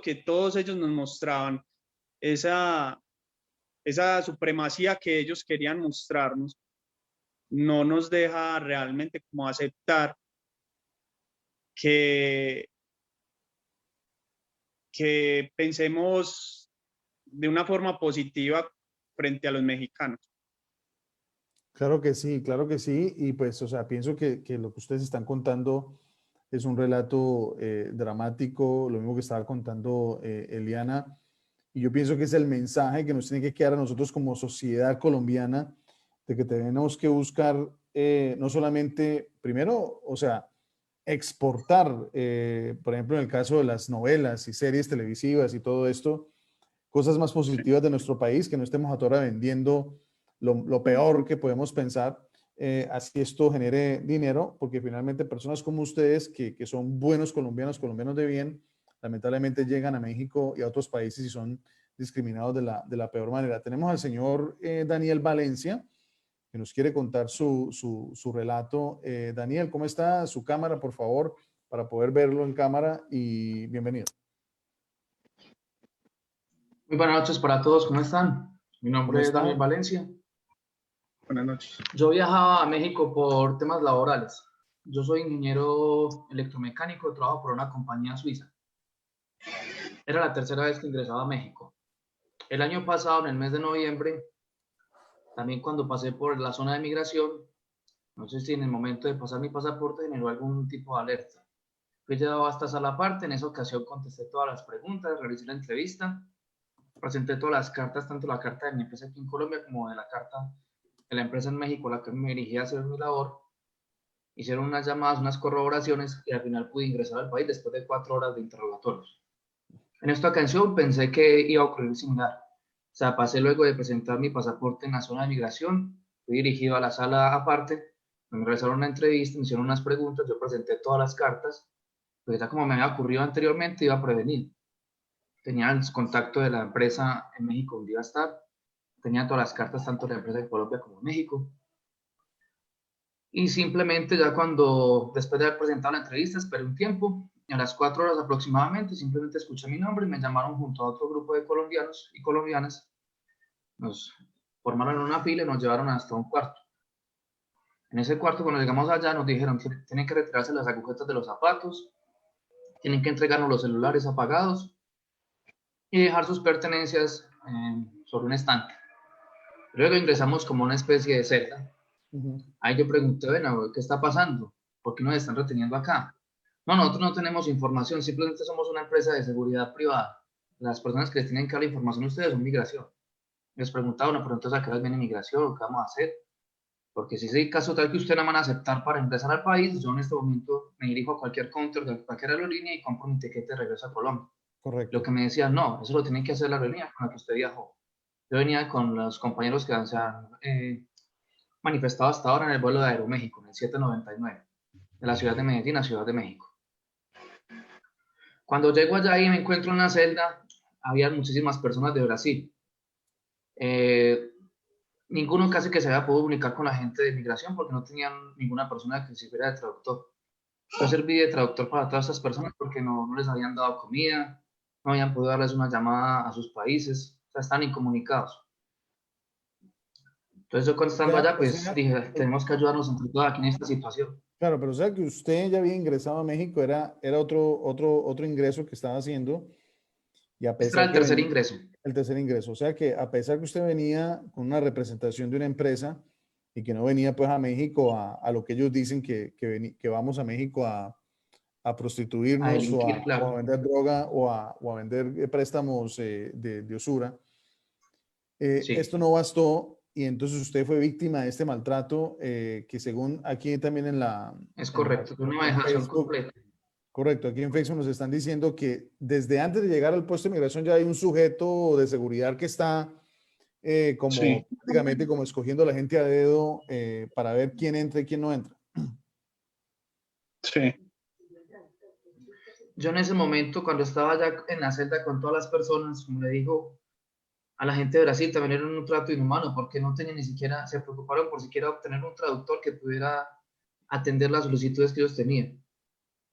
que todos ellos nos mostraban, esa supremacía que ellos querían mostrarnos, no nos deja realmente como aceptar que pensemos de una forma positiva frente a los mexicanos.
Claro que sí, claro que sí. Y pues, o sea, pienso que lo que ustedes están contando es un relato dramático, lo mismo que estaba contando Eliana. Y yo pienso que es el mensaje que nos tiene que quedar a nosotros como sociedad colombiana, de que tenemos que buscar no solamente, primero, o sea, exportar, por ejemplo, en el caso de las novelas y series televisivas y todo esto, cosas más positivas de nuestro país, que no estemos ahora vendiendo lo peor que podemos pensar, así esto genere dinero, porque finalmente personas como ustedes, que son buenos colombianos, colombianos de bien, lamentablemente llegan a México y a otros países y son discriminados de la peor manera. Tenemos al señor Daniel Valencia, que nos quiere contar su relato. Daniel, ¿cómo está? Su cámara, por favor, para poder verlo en cámara, y bienvenido.
Muy buenas noches para todos, ¿cómo están? Mi nombre es Daniel Valencia.
Buenas noches.
Yo viajaba a México por temas laborales. Yo soy ingeniero electromecánico, trabajo por una compañía suiza. Era la tercera vez que ingresaba a México. El año pasado, en el mes de noviembre, también cuando pasé por la zona de migración, no sé si en el momento de pasar mi pasaporte generó algún tipo de alerta. Fui llevado hasta sala aparte, en esa ocasión contesté todas las preguntas, realicé la entrevista, presenté todas las cartas, tanto la carta de mi empresa aquí en Colombia como de la carta de la empresa en México, a la que me dirigí a hacer mi labor. Hicieron unas llamadas, unas corroboraciones y al final pude ingresar al país después de 4 horas de interrogatorios. En esta ocasión pensé que iba a ocurrir similar. O sea, pasé luego de presentar mi pasaporte en la zona de migración, fui dirigido a la sala aparte, me realizaron una entrevista, me hicieron unas preguntas, yo presenté todas las cartas, pues ya como me había ocurrido anteriormente, iba a prevenir. Tenía el contacto de la empresa en México donde iba a estar, tenía todas las cartas tanto de la empresa en Colombia como en México. Y simplemente ya cuando, después de haber presentado la entrevista, esperé un tiempo, y a las 4 horas aproximadamente, simplemente escuché mi nombre y me llamaron junto a otro grupo de colombianos y colombianas. Nos formaron en una fila y nos llevaron hasta un cuarto. En ese cuarto, cuando llegamos allá, nos dijeron que tienen que retirarse las agujetas de los zapatos, tienen que entregarnos los celulares apagados y dejar sus pertenencias sobre un estante. Luego ingresamos como una especie de celda. Ahí yo pregunté, bueno, ¿qué está pasando? ¿Por qué nos están reteniendo acá? No, nosotros no tenemos información, simplemente somos una empresa de seguridad privada. Las personas que les tienen que dar la información a ustedes son migración. Les preguntaba, bueno, pero entonces ¿a qué hora viene migración? ¿Qué vamos a hacer? Porque si es el caso tal que ustedes no van a aceptar para ingresar al país, yo en este momento me dirijo a cualquier counter de cualquier aerolínea y compro mi tiquete de regreso a Colombia.
Correcto.
Lo que me decían, no, eso lo tienen que hacer la aerolínea con la que usted viajó. Yo venía con los compañeros que se han manifestado hasta ahora en el vuelo de Aeroméxico, en el 799, de la ciudad de Medellín a Ciudad de México. Cuando llego allá y me encuentro en una celda, había muchísimas personas de Brasil. Ninguno casi que se había podido comunicar con la gente de migración porque no tenían ninguna persona que sirviera de traductor. Yo serví de traductor para todas estas personas porque no les habían dado comida, no habían podido darles una llamada a sus países, o sea, están incomunicados. Entonces yo cuando estando allá, pues dije, tenemos que ayudarnos entre todos aquí en esta situación.
Claro, pero o sea que usted ya había ingresado a México, era otro ingreso que estaba haciendo. Y a pesar
Este era el tercer ingreso.
El tercer ingreso. O sea que a pesar que usted venía con una representación de una empresa y que no venía pues a México a lo que ellos dicen que vamos a México a prostituirnos,
a delinquir,
o a vender droga o a vender préstamos de usura.
Sí.
Esto no bastó y entonces usted fue víctima de este maltrato que según aquí también en la...
Es correcto, una vejación completa.
Correcto, aquí en Facebook nos están diciendo que desde antes de llegar al puesto de migración ya hay un sujeto de seguridad que está como
Sí.
prácticamente como escogiendo a la gente a dedo para ver quién entra y quién no entra.
Sí.
Yo en ese momento, cuando estaba ya en la celda con todas las personas, como le digo a la gente de Brasil, también era un trato inhumano, porque no tenían ni siquiera, se preocuparon por siquiera obtener un traductor que pudiera atender las solicitudes que ellos tenían.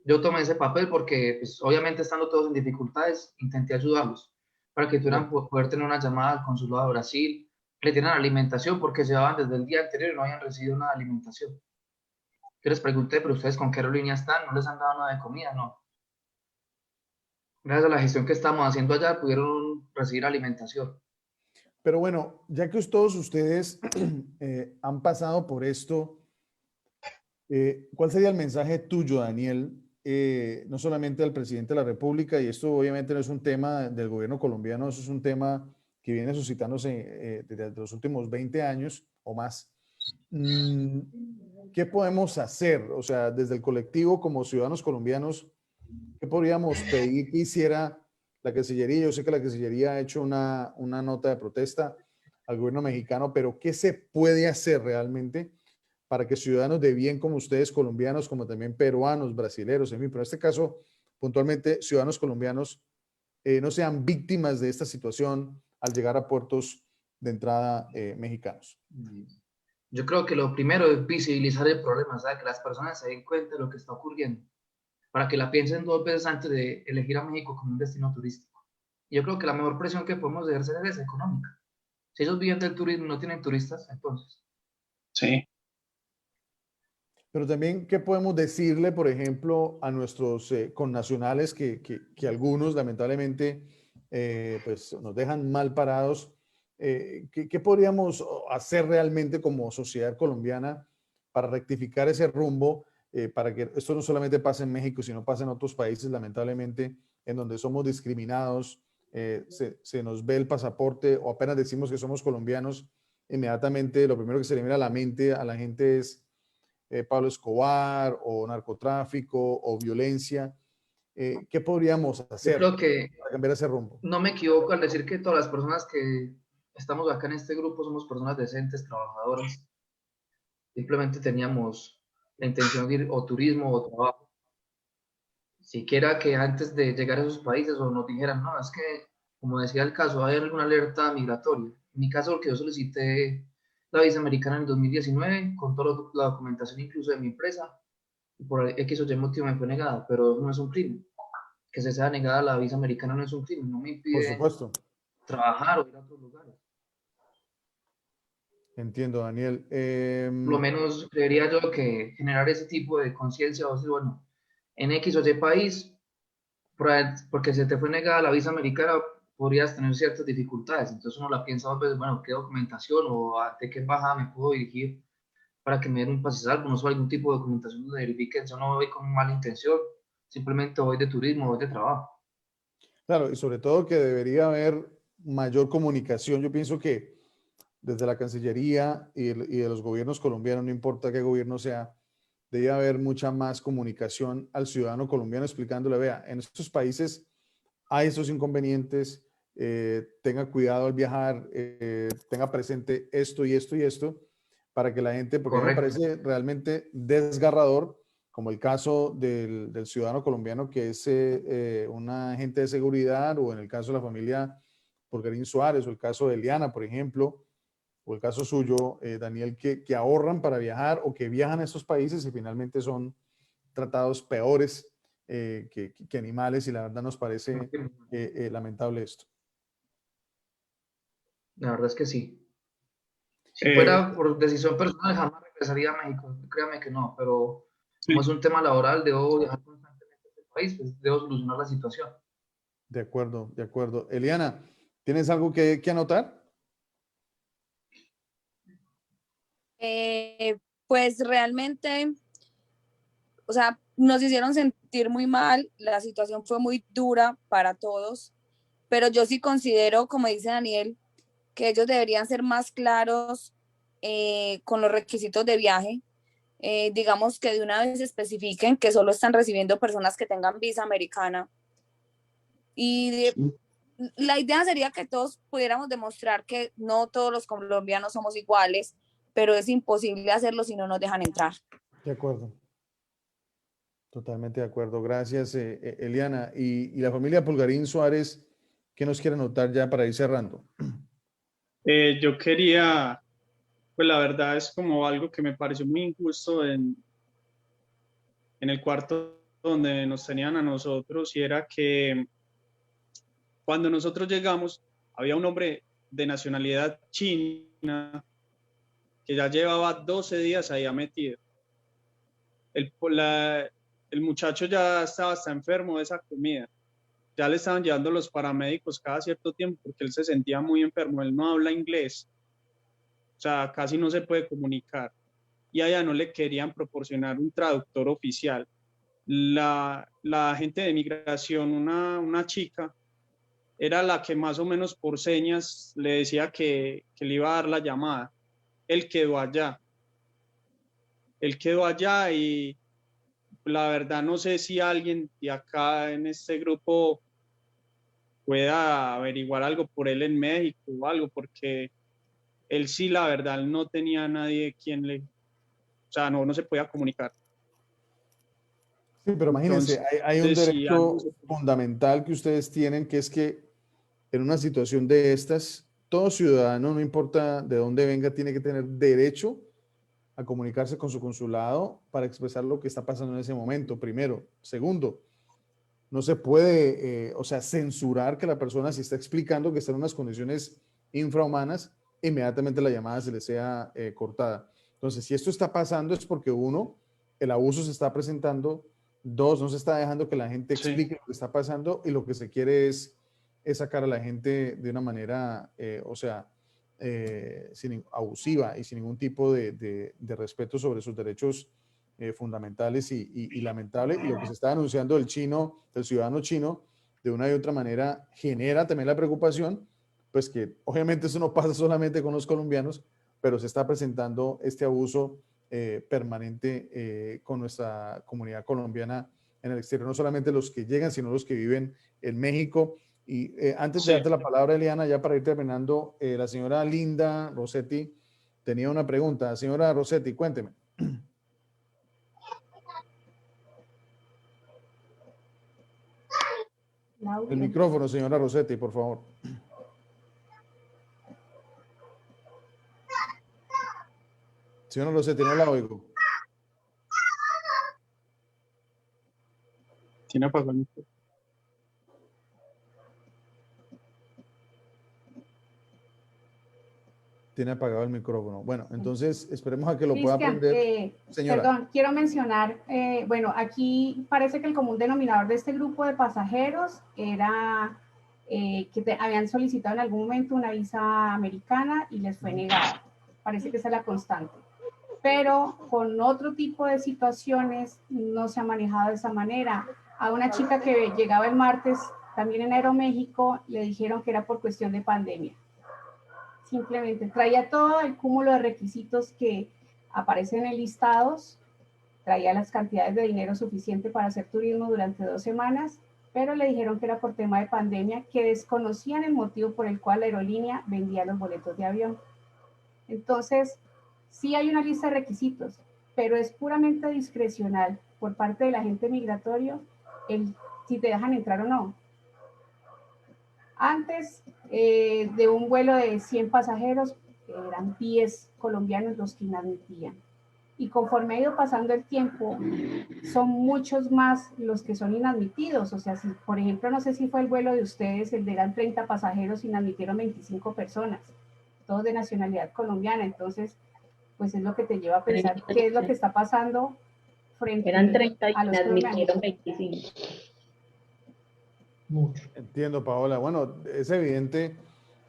Yo tomé ese papel porque, pues, obviamente estando todos en dificultades, intenté ayudarlos para que tuvieran poder tener una llamada al consulado de Brasil, que le dieran alimentación, porque llevaban desde el día anterior y no habían recibido nada de alimentación. Yo les pregunté, pero ustedes con qué aerolínea están, no les han dado nada de comida, no. Gracias a la gestión que estamos haciendo allá, pudieron recibir alimentación.
Pero bueno, ya que todos ustedes han pasado por esto, ¿cuál sería el mensaje tuyo, Daniel? No solamente al presidente de la República, y esto obviamente no es un tema del gobierno colombiano, eso es un tema que viene suscitándose desde los últimos 20 años o más. ¿Qué podemos hacer? O sea, desde el colectivo como ciudadanos colombianos, ¿qué podríamos pedir que hiciera la Cancillería? Yo sé que la Cancillería ha hecho una nota de protesta al gobierno mexicano, pero ¿qué se puede hacer realmente para que ciudadanos de bien como ustedes, colombianos, como también peruanos, brasileros, en fin, pero en este caso, puntualmente, ciudadanos colombianos, no sean víctimas de esta situación al llegar a puertos de entrada mexicanos?
Yo creo que lo primero es visibilizar el problema, ¿sabes? Que las personas se den cuenta de lo que está ocurriendo, para que la piensen 2 veces antes de elegir a México como un destino turístico. Y yo creo que la mejor presión que podemos ejercer es económica. Si ellos viven del turismo y no tienen turistas, entonces.
Sí.
Pero también, ¿qué podemos decirle, por ejemplo, a nuestros connacionales que algunos lamentablemente pues nos dejan mal parados? ¿Qué podríamos hacer realmente como sociedad colombiana para rectificar ese rumbo, para que esto no solamente pase en México, sino pase en otros países, lamentablemente, en donde somos discriminados, se nos ve el pasaporte o apenas decimos que somos colombianos, inmediatamente lo primero que se le viene a la mente a la gente es Pablo Escobar o narcotráfico o violencia. ¿Qué podríamos
Yo
hacer
creo que
para cambiar ese rumbo?
no me equivoco al decir que todas las personas que estamos acá en este grupo somos personas decentes, trabajadoras. Simplemente teníamos la intención de ir o turismo o trabajo. Siquiera que antes de llegar a esos países o nos dijeran, no, es que, como decía el caso, hay alguna alerta migratoria. En mi caso, porque yo solicité la visa americana en el 2019, con toda la documentación incluso de mi empresa, y por X o Y motivo me fue negada, pero no es un crimen. Que se sea negada la visa americana no es un crimen, no me
Por
impide
supuesto.
trabajar o ir a otros lugares.
Entiendo, Daniel.
Por lo menos creería yo que generar ese tipo de conciencia, o sea, bueno, en X o Y país, porque se te fue negada la visa americana, podrías tener ciertas dificultades. Entonces uno la piensa 2 veces, bueno, ¿qué documentación o ante qué embajada me puedo dirigir para que me den un pase salvo? No sé, algún tipo de documentación donde verifiquen, yo no voy con mala intención, simplemente voy de turismo, voy de trabajo.
Claro, y sobre todo que debería haber mayor comunicación. Yo pienso que desde la Cancillería y de los gobiernos colombianos, no importa qué gobierno sea, debe haber mucha más comunicación al ciudadano colombiano explicándole, vea, en estos países hay estos inconvenientes, tenga cuidado al viajar, tenga presente esto y esto y esto, para que la gente, porque a mí me
Correcto.
parece realmente desgarrador, como el caso del ciudadano colombiano que es un agente de seguridad, o en el caso de la familia Pulgarín Suárez, o el caso de Eliana, por ejemplo, o el caso suyo, Daniel, que ahorran para viajar o que viajan a estos países y finalmente son tratados peores que animales, y la verdad nos parece lamentable esto.
La verdad es que sí. Si
Eh,
fuera por decisión personal, jamás regresaría a México. Créame que no, pero como
sí.
es un tema laboral, debo viajar constantemente a este país, pues debo solucionar la situación.
De acuerdo, de acuerdo. Eliana, ¿tienes algo que anotar?
Pues realmente, o sea, nos hicieron sentir muy mal, la situación fue muy dura para todos, pero yo sí considero, como dice Daniel, que ellos deberían ser más claros con los requisitos de viaje. Digamos que de una vez especifiquen que solo están recibiendo personas que tengan visa americana y la idea sería que todos pudiéramos demostrar que no todos los colombianos somos iguales, pero es imposible hacerlo si no nos dejan entrar.
De acuerdo. Totalmente de acuerdo. Gracias, Eliana. Y la familia Pulgarín Suárez, ¿qué nos quiere anotar ya para ir cerrando?
Yo quería, pues la verdad es como algo que me pareció muy injusto en el cuarto donde nos tenían a nosotros, y era que cuando nosotros llegamos había un hombre de nacionalidad china que ya llevaba 12 días ahí metido. El muchacho ya estaba hasta enfermo de esa comida. Ya le estaban llevando los paramédicos cada cierto tiempo porque él se sentía muy enfermo. Él no habla inglés. O sea, casi no se puede comunicar. Y allá no le querían proporcionar un traductor oficial. La agente de migración, una chica, era la que más o menos por señas le decía que le iba a dar la llamada. Él quedó allá. Él quedó allá y la verdad no sé si alguien de acá en este grupo pueda averiguar algo por él en México o algo, porque él sí, la verdad, no tenía nadie quien le, o sea, no se podía comunicar.
Sí, pero imagínense,
Entonces,
hay un
sí,
derecho fundamental que ustedes tienen, que es que en una situación de estas, todo ciudadano, no importa de dónde venga, tiene que tener derecho a comunicarse con su consulado para expresar lo que está pasando en ese momento, primero. Segundo, no se puede, o sea, censurar que la persona, si está explicando que está en unas condiciones infrahumanas, inmediatamente la llamada se le sea cortada. Entonces, si esto está pasando es porque uno, el abuso se está presentando; dos, no se está dejando que la gente explique lo que está pasando, y lo que se quiere es sacar a la gente de una manera, o sea, abusiva y sin ningún tipo de respeto sobre sus derechos fundamentales y lamentable. Y lo que se está denunciando del ciudadano chino, de una y otra manera, genera también la preocupación, pues que obviamente eso no pasa solamente con los colombianos, pero se está presentando este abuso permanente con nuestra comunidad colombiana en el exterior, no solamente los que llegan, sino los que viven en México. Y antes de darte la palabra, Eliana, ya para ir terminando, la señora Linda Rossetti tenía una pregunta. Señora Rossetti, cuénteme. El micrófono, señora Rossetti, por favor. Señora Rossetti, no la oigo.
Tiene apagado el micrófono.
Tiene apagado el micrófono. Bueno, entonces esperemos a que lo pueda
Cristian,
aprender. Señora.
perdón, quiero mencionar, bueno, aquí parece que el común denominador de este grupo de pasajeros era que habían solicitado en algún momento una visa americana y les fue negada. Parece que esa es la constante. Pero con otro tipo de situaciones no se ha manejado de esa manera. A una chica que llegaba el martes, también en Aeroméxico, le dijeron que era por cuestión de pandemia. Simplemente traía todo el cúmulo de requisitos que aparecen en listados, traía las cantidades de dinero suficiente para hacer turismo durante 2 semanas, pero le dijeron que era por tema de pandemia, que desconocían el motivo por el cual la aerolínea vendía los boletos de avión. Entonces, sí hay una lista de requisitos, pero es puramente discrecional por parte del agente migratorio el si te dejan entrar o no. Antes de un vuelo de 100 pasajeros, eran 10 colombianos los que inadmitían. Y conforme ha ido pasando el tiempo, son muchos más los que son inadmitidos. O sea, si, por ejemplo, no sé si fue el vuelo de ustedes, el de eran 30 pasajeros, inadmitieron 25 personas, todos de nacionalidad colombiana. Entonces, pues es lo que te lleva a pensar qué es lo que está pasando frente
eran 30 y
a los
admitieron 25.
Mucho.
Entiendo, Paola. Bueno, es evidente,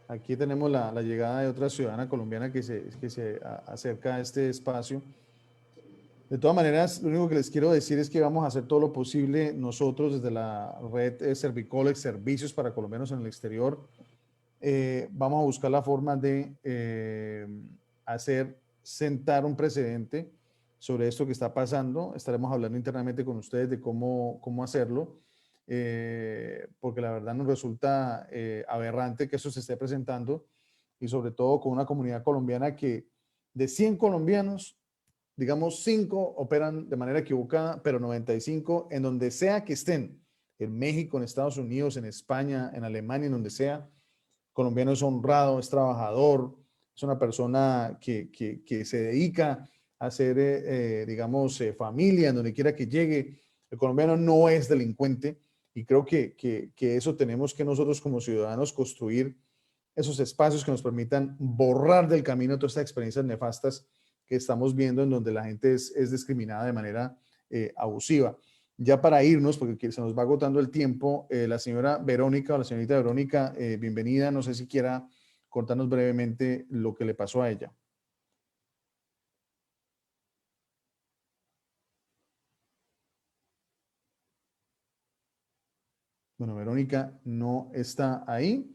aquí tenemos la llegada de otra ciudadana colombiana que se acerca a este espacio. De todas maneras, lo único que les quiero decir es que vamos a hacer todo lo posible nosotros desde la red Servicolex, Servicios para Colombianos en el Exterior. Vamos a buscar la forma de sentar un precedente sobre esto que está pasando. Estaremos hablando internamente con ustedes de cómo hacerlo. porque la verdad nos resulta aberrante que eso se esté presentando, y sobre todo con una comunidad colombiana que de 100 colombianos, digamos 5 operan de manera equivocada, pero 95 en donde sea que estén, en México, en Estados Unidos, en España, en Alemania, en donde sea, colombiano es honrado, es trabajador, es una persona que se dedica a hacer, digamos, familia en donde quiera que llegue. El colombiano no es delincuente, y creo que eso tenemos que nosotros como ciudadanos construir esos espacios que nos permitan borrar del camino todas estas experiencias nefastas que estamos viendo, en donde la gente es discriminada de manera abusiva. Ya para irnos, porque se nos va agotando el tiempo, la señora Verónica o la señorita Verónica, bienvenida. No sé si quiera contarnos brevemente lo que le pasó a ella. Bueno, Verónica no está ahí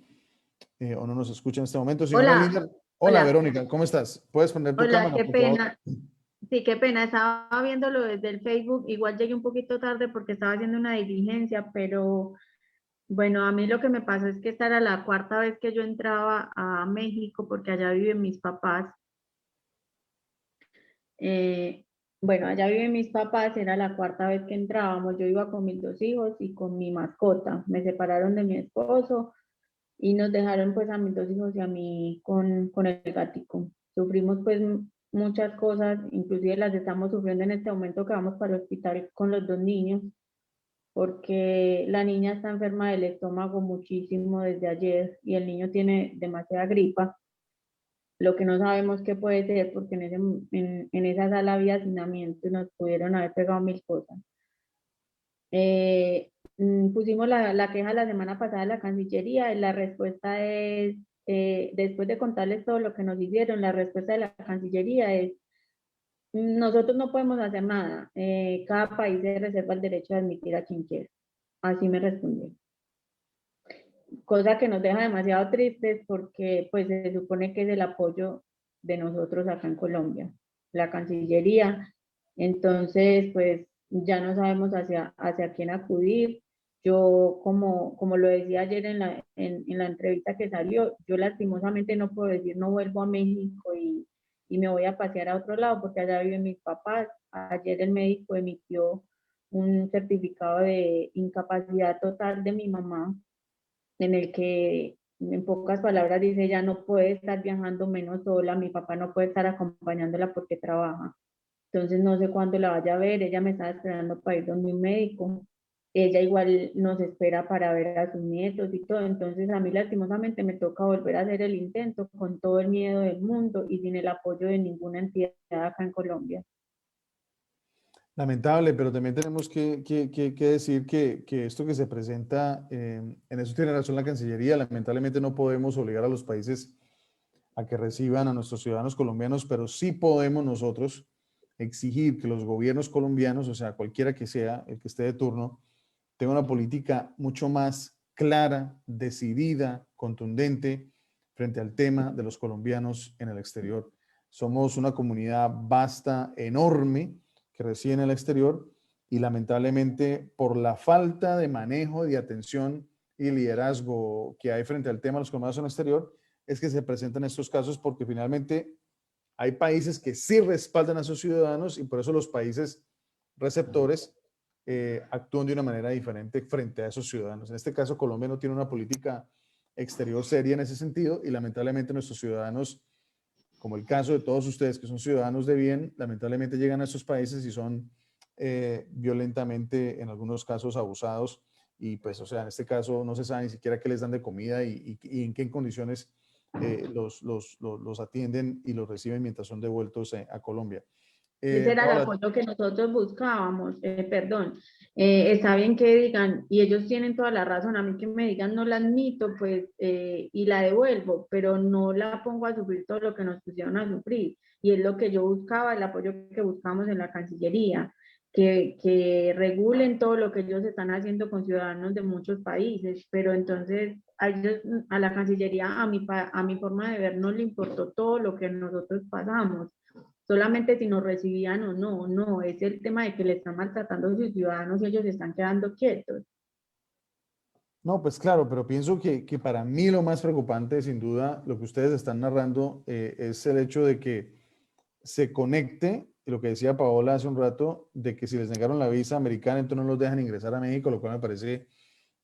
o no nos escucha en este momento. Señora
Hola.
Linder.
Hola.
Verónica, ¿cómo estás? ¿Puedes poner tu
Hola,
cámara,
qué
por favor?
pena. Sí, qué pena. Estaba viéndolo desde el Facebook. Igual llegué un poquito tarde porque estaba haciendo una diligencia, pero bueno, a mí lo que me pasó es que esta era la cuarta vez que yo entraba a México porque allá viven mis papás. Bueno, allá viven mis papás, era la cuarta vez que entrábamos. Yo iba con mis 2 hijos y con mi mascota. Me separaron de mi esposo y nos dejaron pues a mis 2 hijos y a mí con el gatico. Sufrimos pues muchas cosas, inclusive las estamos sufriendo en este momento que vamos para el hospital con los 2 niños, porque la niña está enferma del estómago muchísimo desde ayer y el niño tiene demasiada gripa. Lo que no sabemos qué puede ser, porque en esa sala había hacinamiento y nos pudieron haber pegado 1000 cosas. Pusimos la queja la semana pasada a la Cancillería y la respuesta es, después de contarles todo lo que nos hicieron, la respuesta de la Cancillería es: nosotros no podemos hacer nada, cada país se reserva el derecho de admitir a quien quiera. Así me respondió. Cosa que nos deja demasiado tristes porque pues se supone que es el apoyo de nosotros acá en Colombia, la Cancillería. Entonces, pues ya no sabemos hacia quién acudir. Yo, como lo decía ayer en la entrevista que salió, yo lastimosamente no puedo decir no vuelvo a México y me voy a pasear a otro lado porque allá viven mis papás. Ayer el médico emitió un certificado de incapacidad total de mi mamá, en el que en pocas palabras dice: ya no puede estar viajando menos sola, mi papá no puede estar acompañándola porque trabaja. Entonces no sé cuándo la vaya a ver. Ella me estaba esperando para ir donde un médico. Ella igual nos espera para ver a sus nietos y todo. Entonces a mí lastimosamente me toca volver a hacer el intento con todo el miedo del mundo y sin el apoyo de ninguna entidad acá en Colombia.
Lamentable, pero también tenemos que decir que esto que se presenta, en eso tiene razón la Cancillería. Lamentablemente no podemos obligar a los países a que reciban a nuestros ciudadanos colombianos, pero sí podemos nosotros exigir que los gobiernos colombianos, o sea, cualquiera que sea el que esté de turno, tenga una política mucho más clara, decidida, contundente frente al tema de los colombianos en el exterior. Somos una comunidad vasta, enorme, que reside en el exterior, y lamentablemente por la falta de manejo, de atención y liderazgo que hay frente al tema de los colombianos en el exterior, es que se presentan estos casos, porque finalmente hay países que sí respaldan a sus ciudadanos y por eso los países receptores actúan de una manera diferente frente a esos ciudadanos. En este caso, Colombia no tiene una política exterior seria en ese sentido, y lamentablemente nuestros ciudadanos, como el caso de todos ustedes que son ciudadanos de bien, lamentablemente llegan a estos países y son violentamente, en algunos casos, abusados. Y pues, o sea, en este caso no se sabe ni siquiera qué les dan de comida y en qué condiciones los atienden y los reciben mientras son devueltos a Colombia.
Ese era el apoyo que nosotros buscábamos. Está bien que digan, y ellos tienen toda la razón, a mí que me digan no la admito, pues, y la devuelvo, pero no la pongo a sufrir todo lo que nos pusieron a sufrir. Y es lo que yo buscaba, el apoyo que buscamos en la Cancillería, que regulen todo lo que ellos están haciendo con ciudadanos de muchos países, pero entonces a la Cancillería, a mi forma de ver, no le importó todo lo que nosotros pasamos. Solamente si nos recibían o no, es el tema de que le están maltratando a sus ciudadanos y ellos se están quedando quietos.
No, pues claro, pero pienso que para mí lo más preocupante, sin duda, lo que ustedes están narrando es el hecho de que se conecte, y lo que decía Paola hace un rato, de que si les negaron la visa americana, entonces no los dejan ingresar a México, lo cual me parece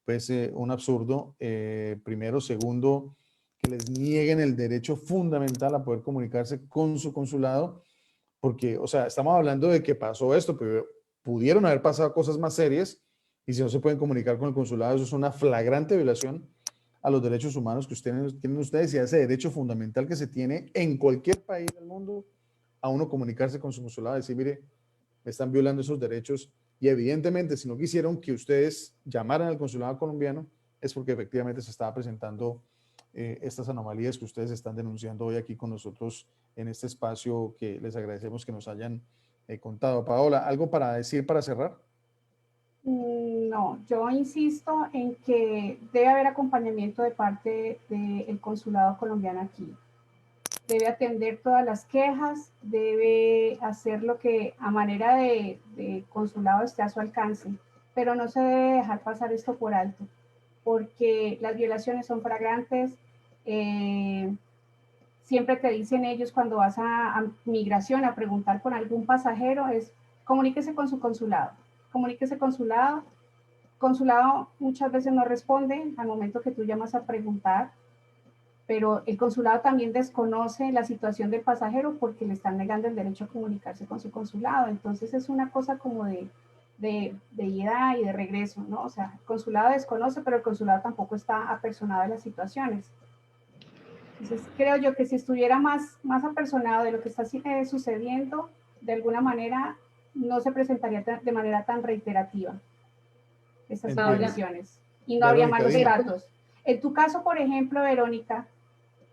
pues un absurdo. Primero, segundo, que les nieguen el derecho fundamental a poder comunicarse con su consulado, porque, o sea, estamos hablando de que pasó esto, pero pudieron haber pasado cosas más serias, y si no se pueden comunicar con el consulado, eso es una flagrante violación a los derechos humanos que tienen ustedes y a ese derecho fundamental que se tiene en cualquier país del mundo a uno comunicarse con su consulado y decir, mire, me están violando esos derechos. Y evidentemente, si no quisieron que ustedes llamaran al consulado colombiano, es porque efectivamente se estaba presentando estas anomalías que ustedes están denunciando hoy aquí con nosotros en este espacio, que les agradecemos que nos hayan contado. Paola, ¿algo para decir para cerrar?
No, yo insisto en que debe haber acompañamiento de parte del consulado colombiano aquí. Debe atender todas las quejas, debe hacer lo que a manera de consulado esté a su alcance, pero no se debe dejar pasar esto por alto, porque las violaciones son flagrantes. Siempre te dicen ellos cuando vas a migración a preguntar por algún pasajero, es comuníquese con su consulado, comuníquese consulado. Consulado muchas veces no responde al momento que tú llamas a preguntar, pero el consulado también desconoce la situación del pasajero porque le están negando el derecho a comunicarse con su consulado. Entonces es una cosa como de ida y de regreso, ¿no? O sea, el consulado desconoce, pero el consulado tampoco está apersonado a las situaciones. Entonces creo yo que si estuviera más apersonado de lo que está sucediendo, de alguna manera no se presentaría de manera tan reiterativa estas violaciones y no habría malos tratos. En tu caso, por ejemplo, Verónica,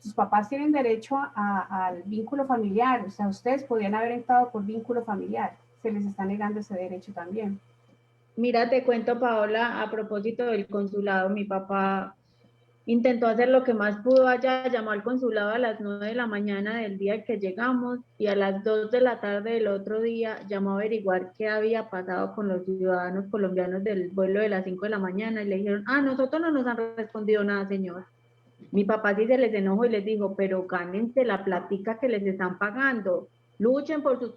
tus papás tienen derecho al vínculo familiar, o sea, ustedes podrían haber entrado por vínculo familiar, se les está negando ese derecho también.
Mira, te cuento, Paola, a propósito del consulado, mi papá intentó hacer lo que más pudo allá, llamó al consulado a las 9 de la mañana del día que llegamos y a las 2 de la tarde del otro día llamó a averiguar qué había pasado con los ciudadanos colombianos del vuelo de las 5 de la mañana y le dijeron, nosotros no nos han respondido nada, señor. Mi papá sí se les enojó y les dijo, pero gánense la platica que les están pagando, luchen por sus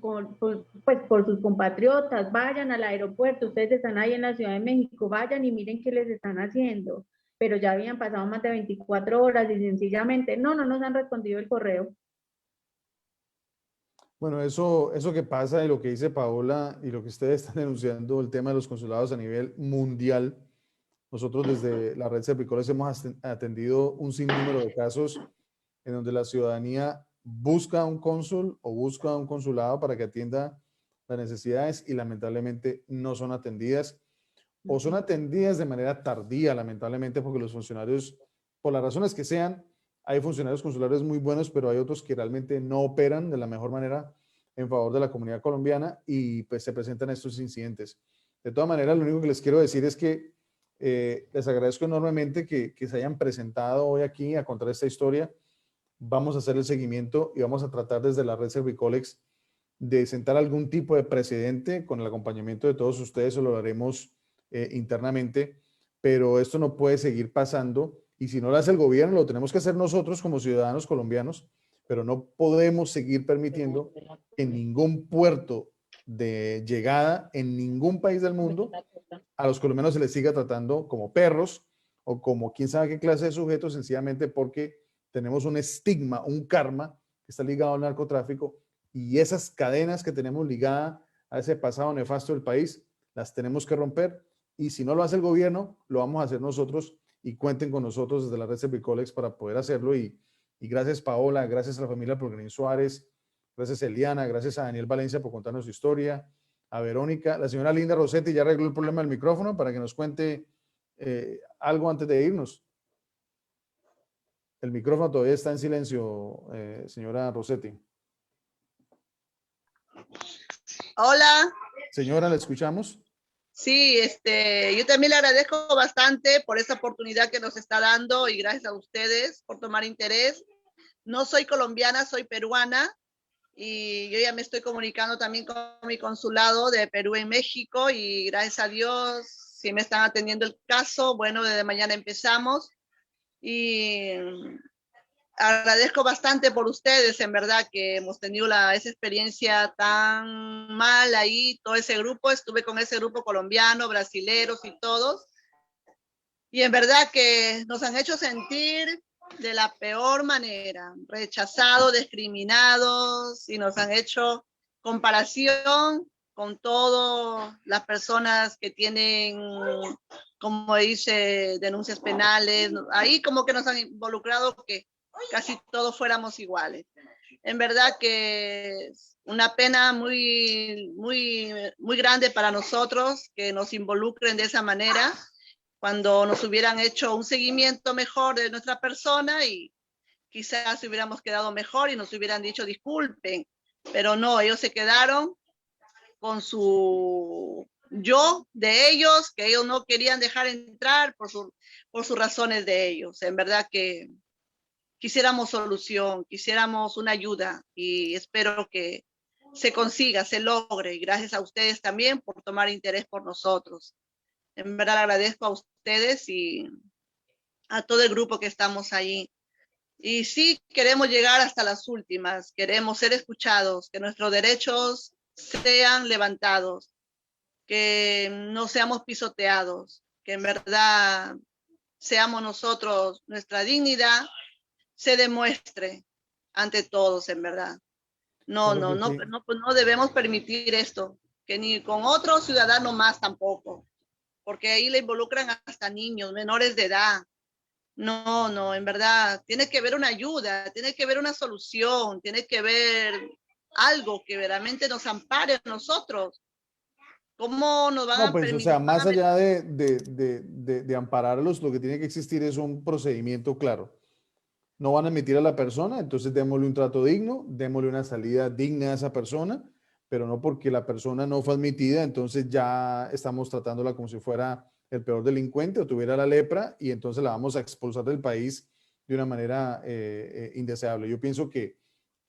compatriotas, vayan al aeropuerto, ustedes están ahí en la Ciudad de México, vayan y miren qué les están haciendo. Pero ya habían pasado más de 24 horas y sencillamente no nos han respondido el correo.
Bueno, eso que pasa y lo que dice Paola y lo que ustedes están denunciando, el tema de los consulados a nivel mundial, nosotros desde la red Servicolex hemos atendido un sinnúmero de casos en donde la ciudadanía busca un cónsul o busca un consulado para que atienda las necesidades y lamentablemente no son atendidas o son atendidas de manera tardía, lamentablemente, porque los funcionarios, por las razones que sean, hay funcionarios consulares muy buenos, pero hay otros que realmente no operan de la mejor manera en favor de la comunidad colombiana y pues se presentan estos incidentes. De todas maneras, lo único que les quiero decir es que les agradezco enormemente que se hayan presentado hoy aquí a contar esta historia. Vamos a hacer el seguimiento y vamos a tratar desde la red Servicolex de sentar algún tipo de precedente con el acompañamiento de todos ustedes, o lo haremos internamente, pero esto no puede seguir pasando y si no lo hace el gobierno, lo tenemos que hacer nosotros como ciudadanos colombianos, pero no podemos seguir permitiendo que en ningún puerto de llegada, en ningún país del mundo, a los colombianos se les siga tratando como perros o como quién sabe qué clase de sujetos, sencillamente porque tenemos un estigma, un karma que está ligado al narcotráfico y esas cadenas que tenemos ligadas a ese pasado nefasto del país, las tenemos que romper y si no lo hace el gobierno, lo vamos a hacer nosotros y cuenten con nosotros desde la red Servicolex para poder hacerlo y gracias Paola, gracias a la familia Pulgarín Suárez, gracias a Eliana, gracias a Daniel Valencia por contarnos su historia, a Verónica, la señora Linda Rossetti ya arregló el problema del micrófono para que nos cuente algo antes de irnos. El micrófono todavía está en silencio, señora Rossetti.
Hola.
Señora, ¿la escuchamos?
Sí, yo también le agradezco bastante por esa oportunidad que nos está dando y gracias a ustedes por tomar interés. No soy colombiana, soy peruana y yo ya me estoy comunicando también con mi consulado de Perú en México y gracias a Dios si me están atendiendo el caso. Bueno, desde mañana empezamos y agradezco bastante por ustedes, en verdad, que hemos tenido esa experiencia tan mal ahí, todo ese grupo. Estuve con ese grupo colombiano, brasileros y todos, y en verdad que nos han hecho sentir de la peor manera, rechazados, discriminados, y nos han hecho comparación con todas las personas que tienen, como dice, denuncias penales. Ahí como que nos han involucrado que casi todos fuéramos iguales. En verdad que es una pena muy grande para nosotros que nos involucren de esa manera, cuando nos hubieran hecho un seguimiento mejor de nuestra persona y quizás hubiéramos quedado mejor y nos hubieran dicho disculpen, pero no, ellos se quedaron con su yo de ellos, que ellos no querían dejar entrar por sus razones de ellos. En verdad que quisiéramos solución, quisiéramos una ayuda y espero que se consiga, se logre, y gracias a ustedes también por tomar interés por nosotros. En verdad agradezco a ustedes y a todo el grupo que estamos ahí. Y sí, queremos llegar hasta las últimas, queremos ser escuchados, que nuestros derechos sean levantados, que no seamos pisoteados, que en verdad seamos nosotros, nuestra dignidad se demuestre ante todos, en verdad. No debemos permitir esto, que ni con otro ciudadano más tampoco, porque ahí le involucran hasta niños, menores de edad. No, en verdad, tiene que haber una ayuda, tiene que haber una solución, tiene que haber algo que verdaderamente nos ampare a nosotros. ¿Cómo nos van a
pues,
permitir?
o sea, más allá de ampararlos, lo que tiene que existir es un procedimiento claro. No van a admitir a la persona, entonces démosle un trato digno, démosle una salida digna a esa persona, pero no porque la persona no fue admitida, entonces ya estamos tratándola como si fuera el peor delincuente o tuviera la lepra y entonces la vamos a expulsar del país de una manera indeseable. Yo pienso que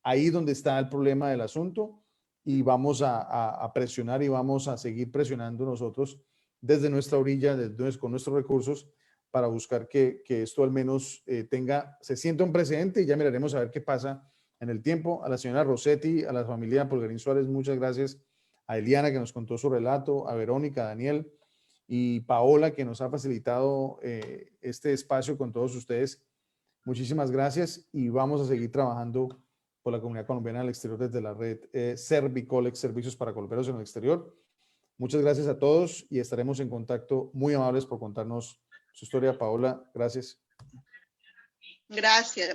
ahí es donde está el problema del asunto y vamos a presionar y vamos a seguir presionando nosotros desde nuestra orilla, con nuestros recursos, para buscar que esto al menos se sienta un precedente y ya miraremos a ver qué pasa en el tiempo. A la señora Rossetti, a la familia Polgarín Suárez, muchas gracias. A Eliana, que nos contó su relato, a Verónica, a Daniel y Paola, que nos ha facilitado este espacio con todos ustedes. Muchísimas gracias y vamos a seguir trabajando por la comunidad colombiana en el exterior desde la red Servicolex, Servicios para Colombianos en el Exterior. Muchas gracias a todos y estaremos en contacto. Muy amables por contarnos su historia, Paola. Gracias.
Gracias.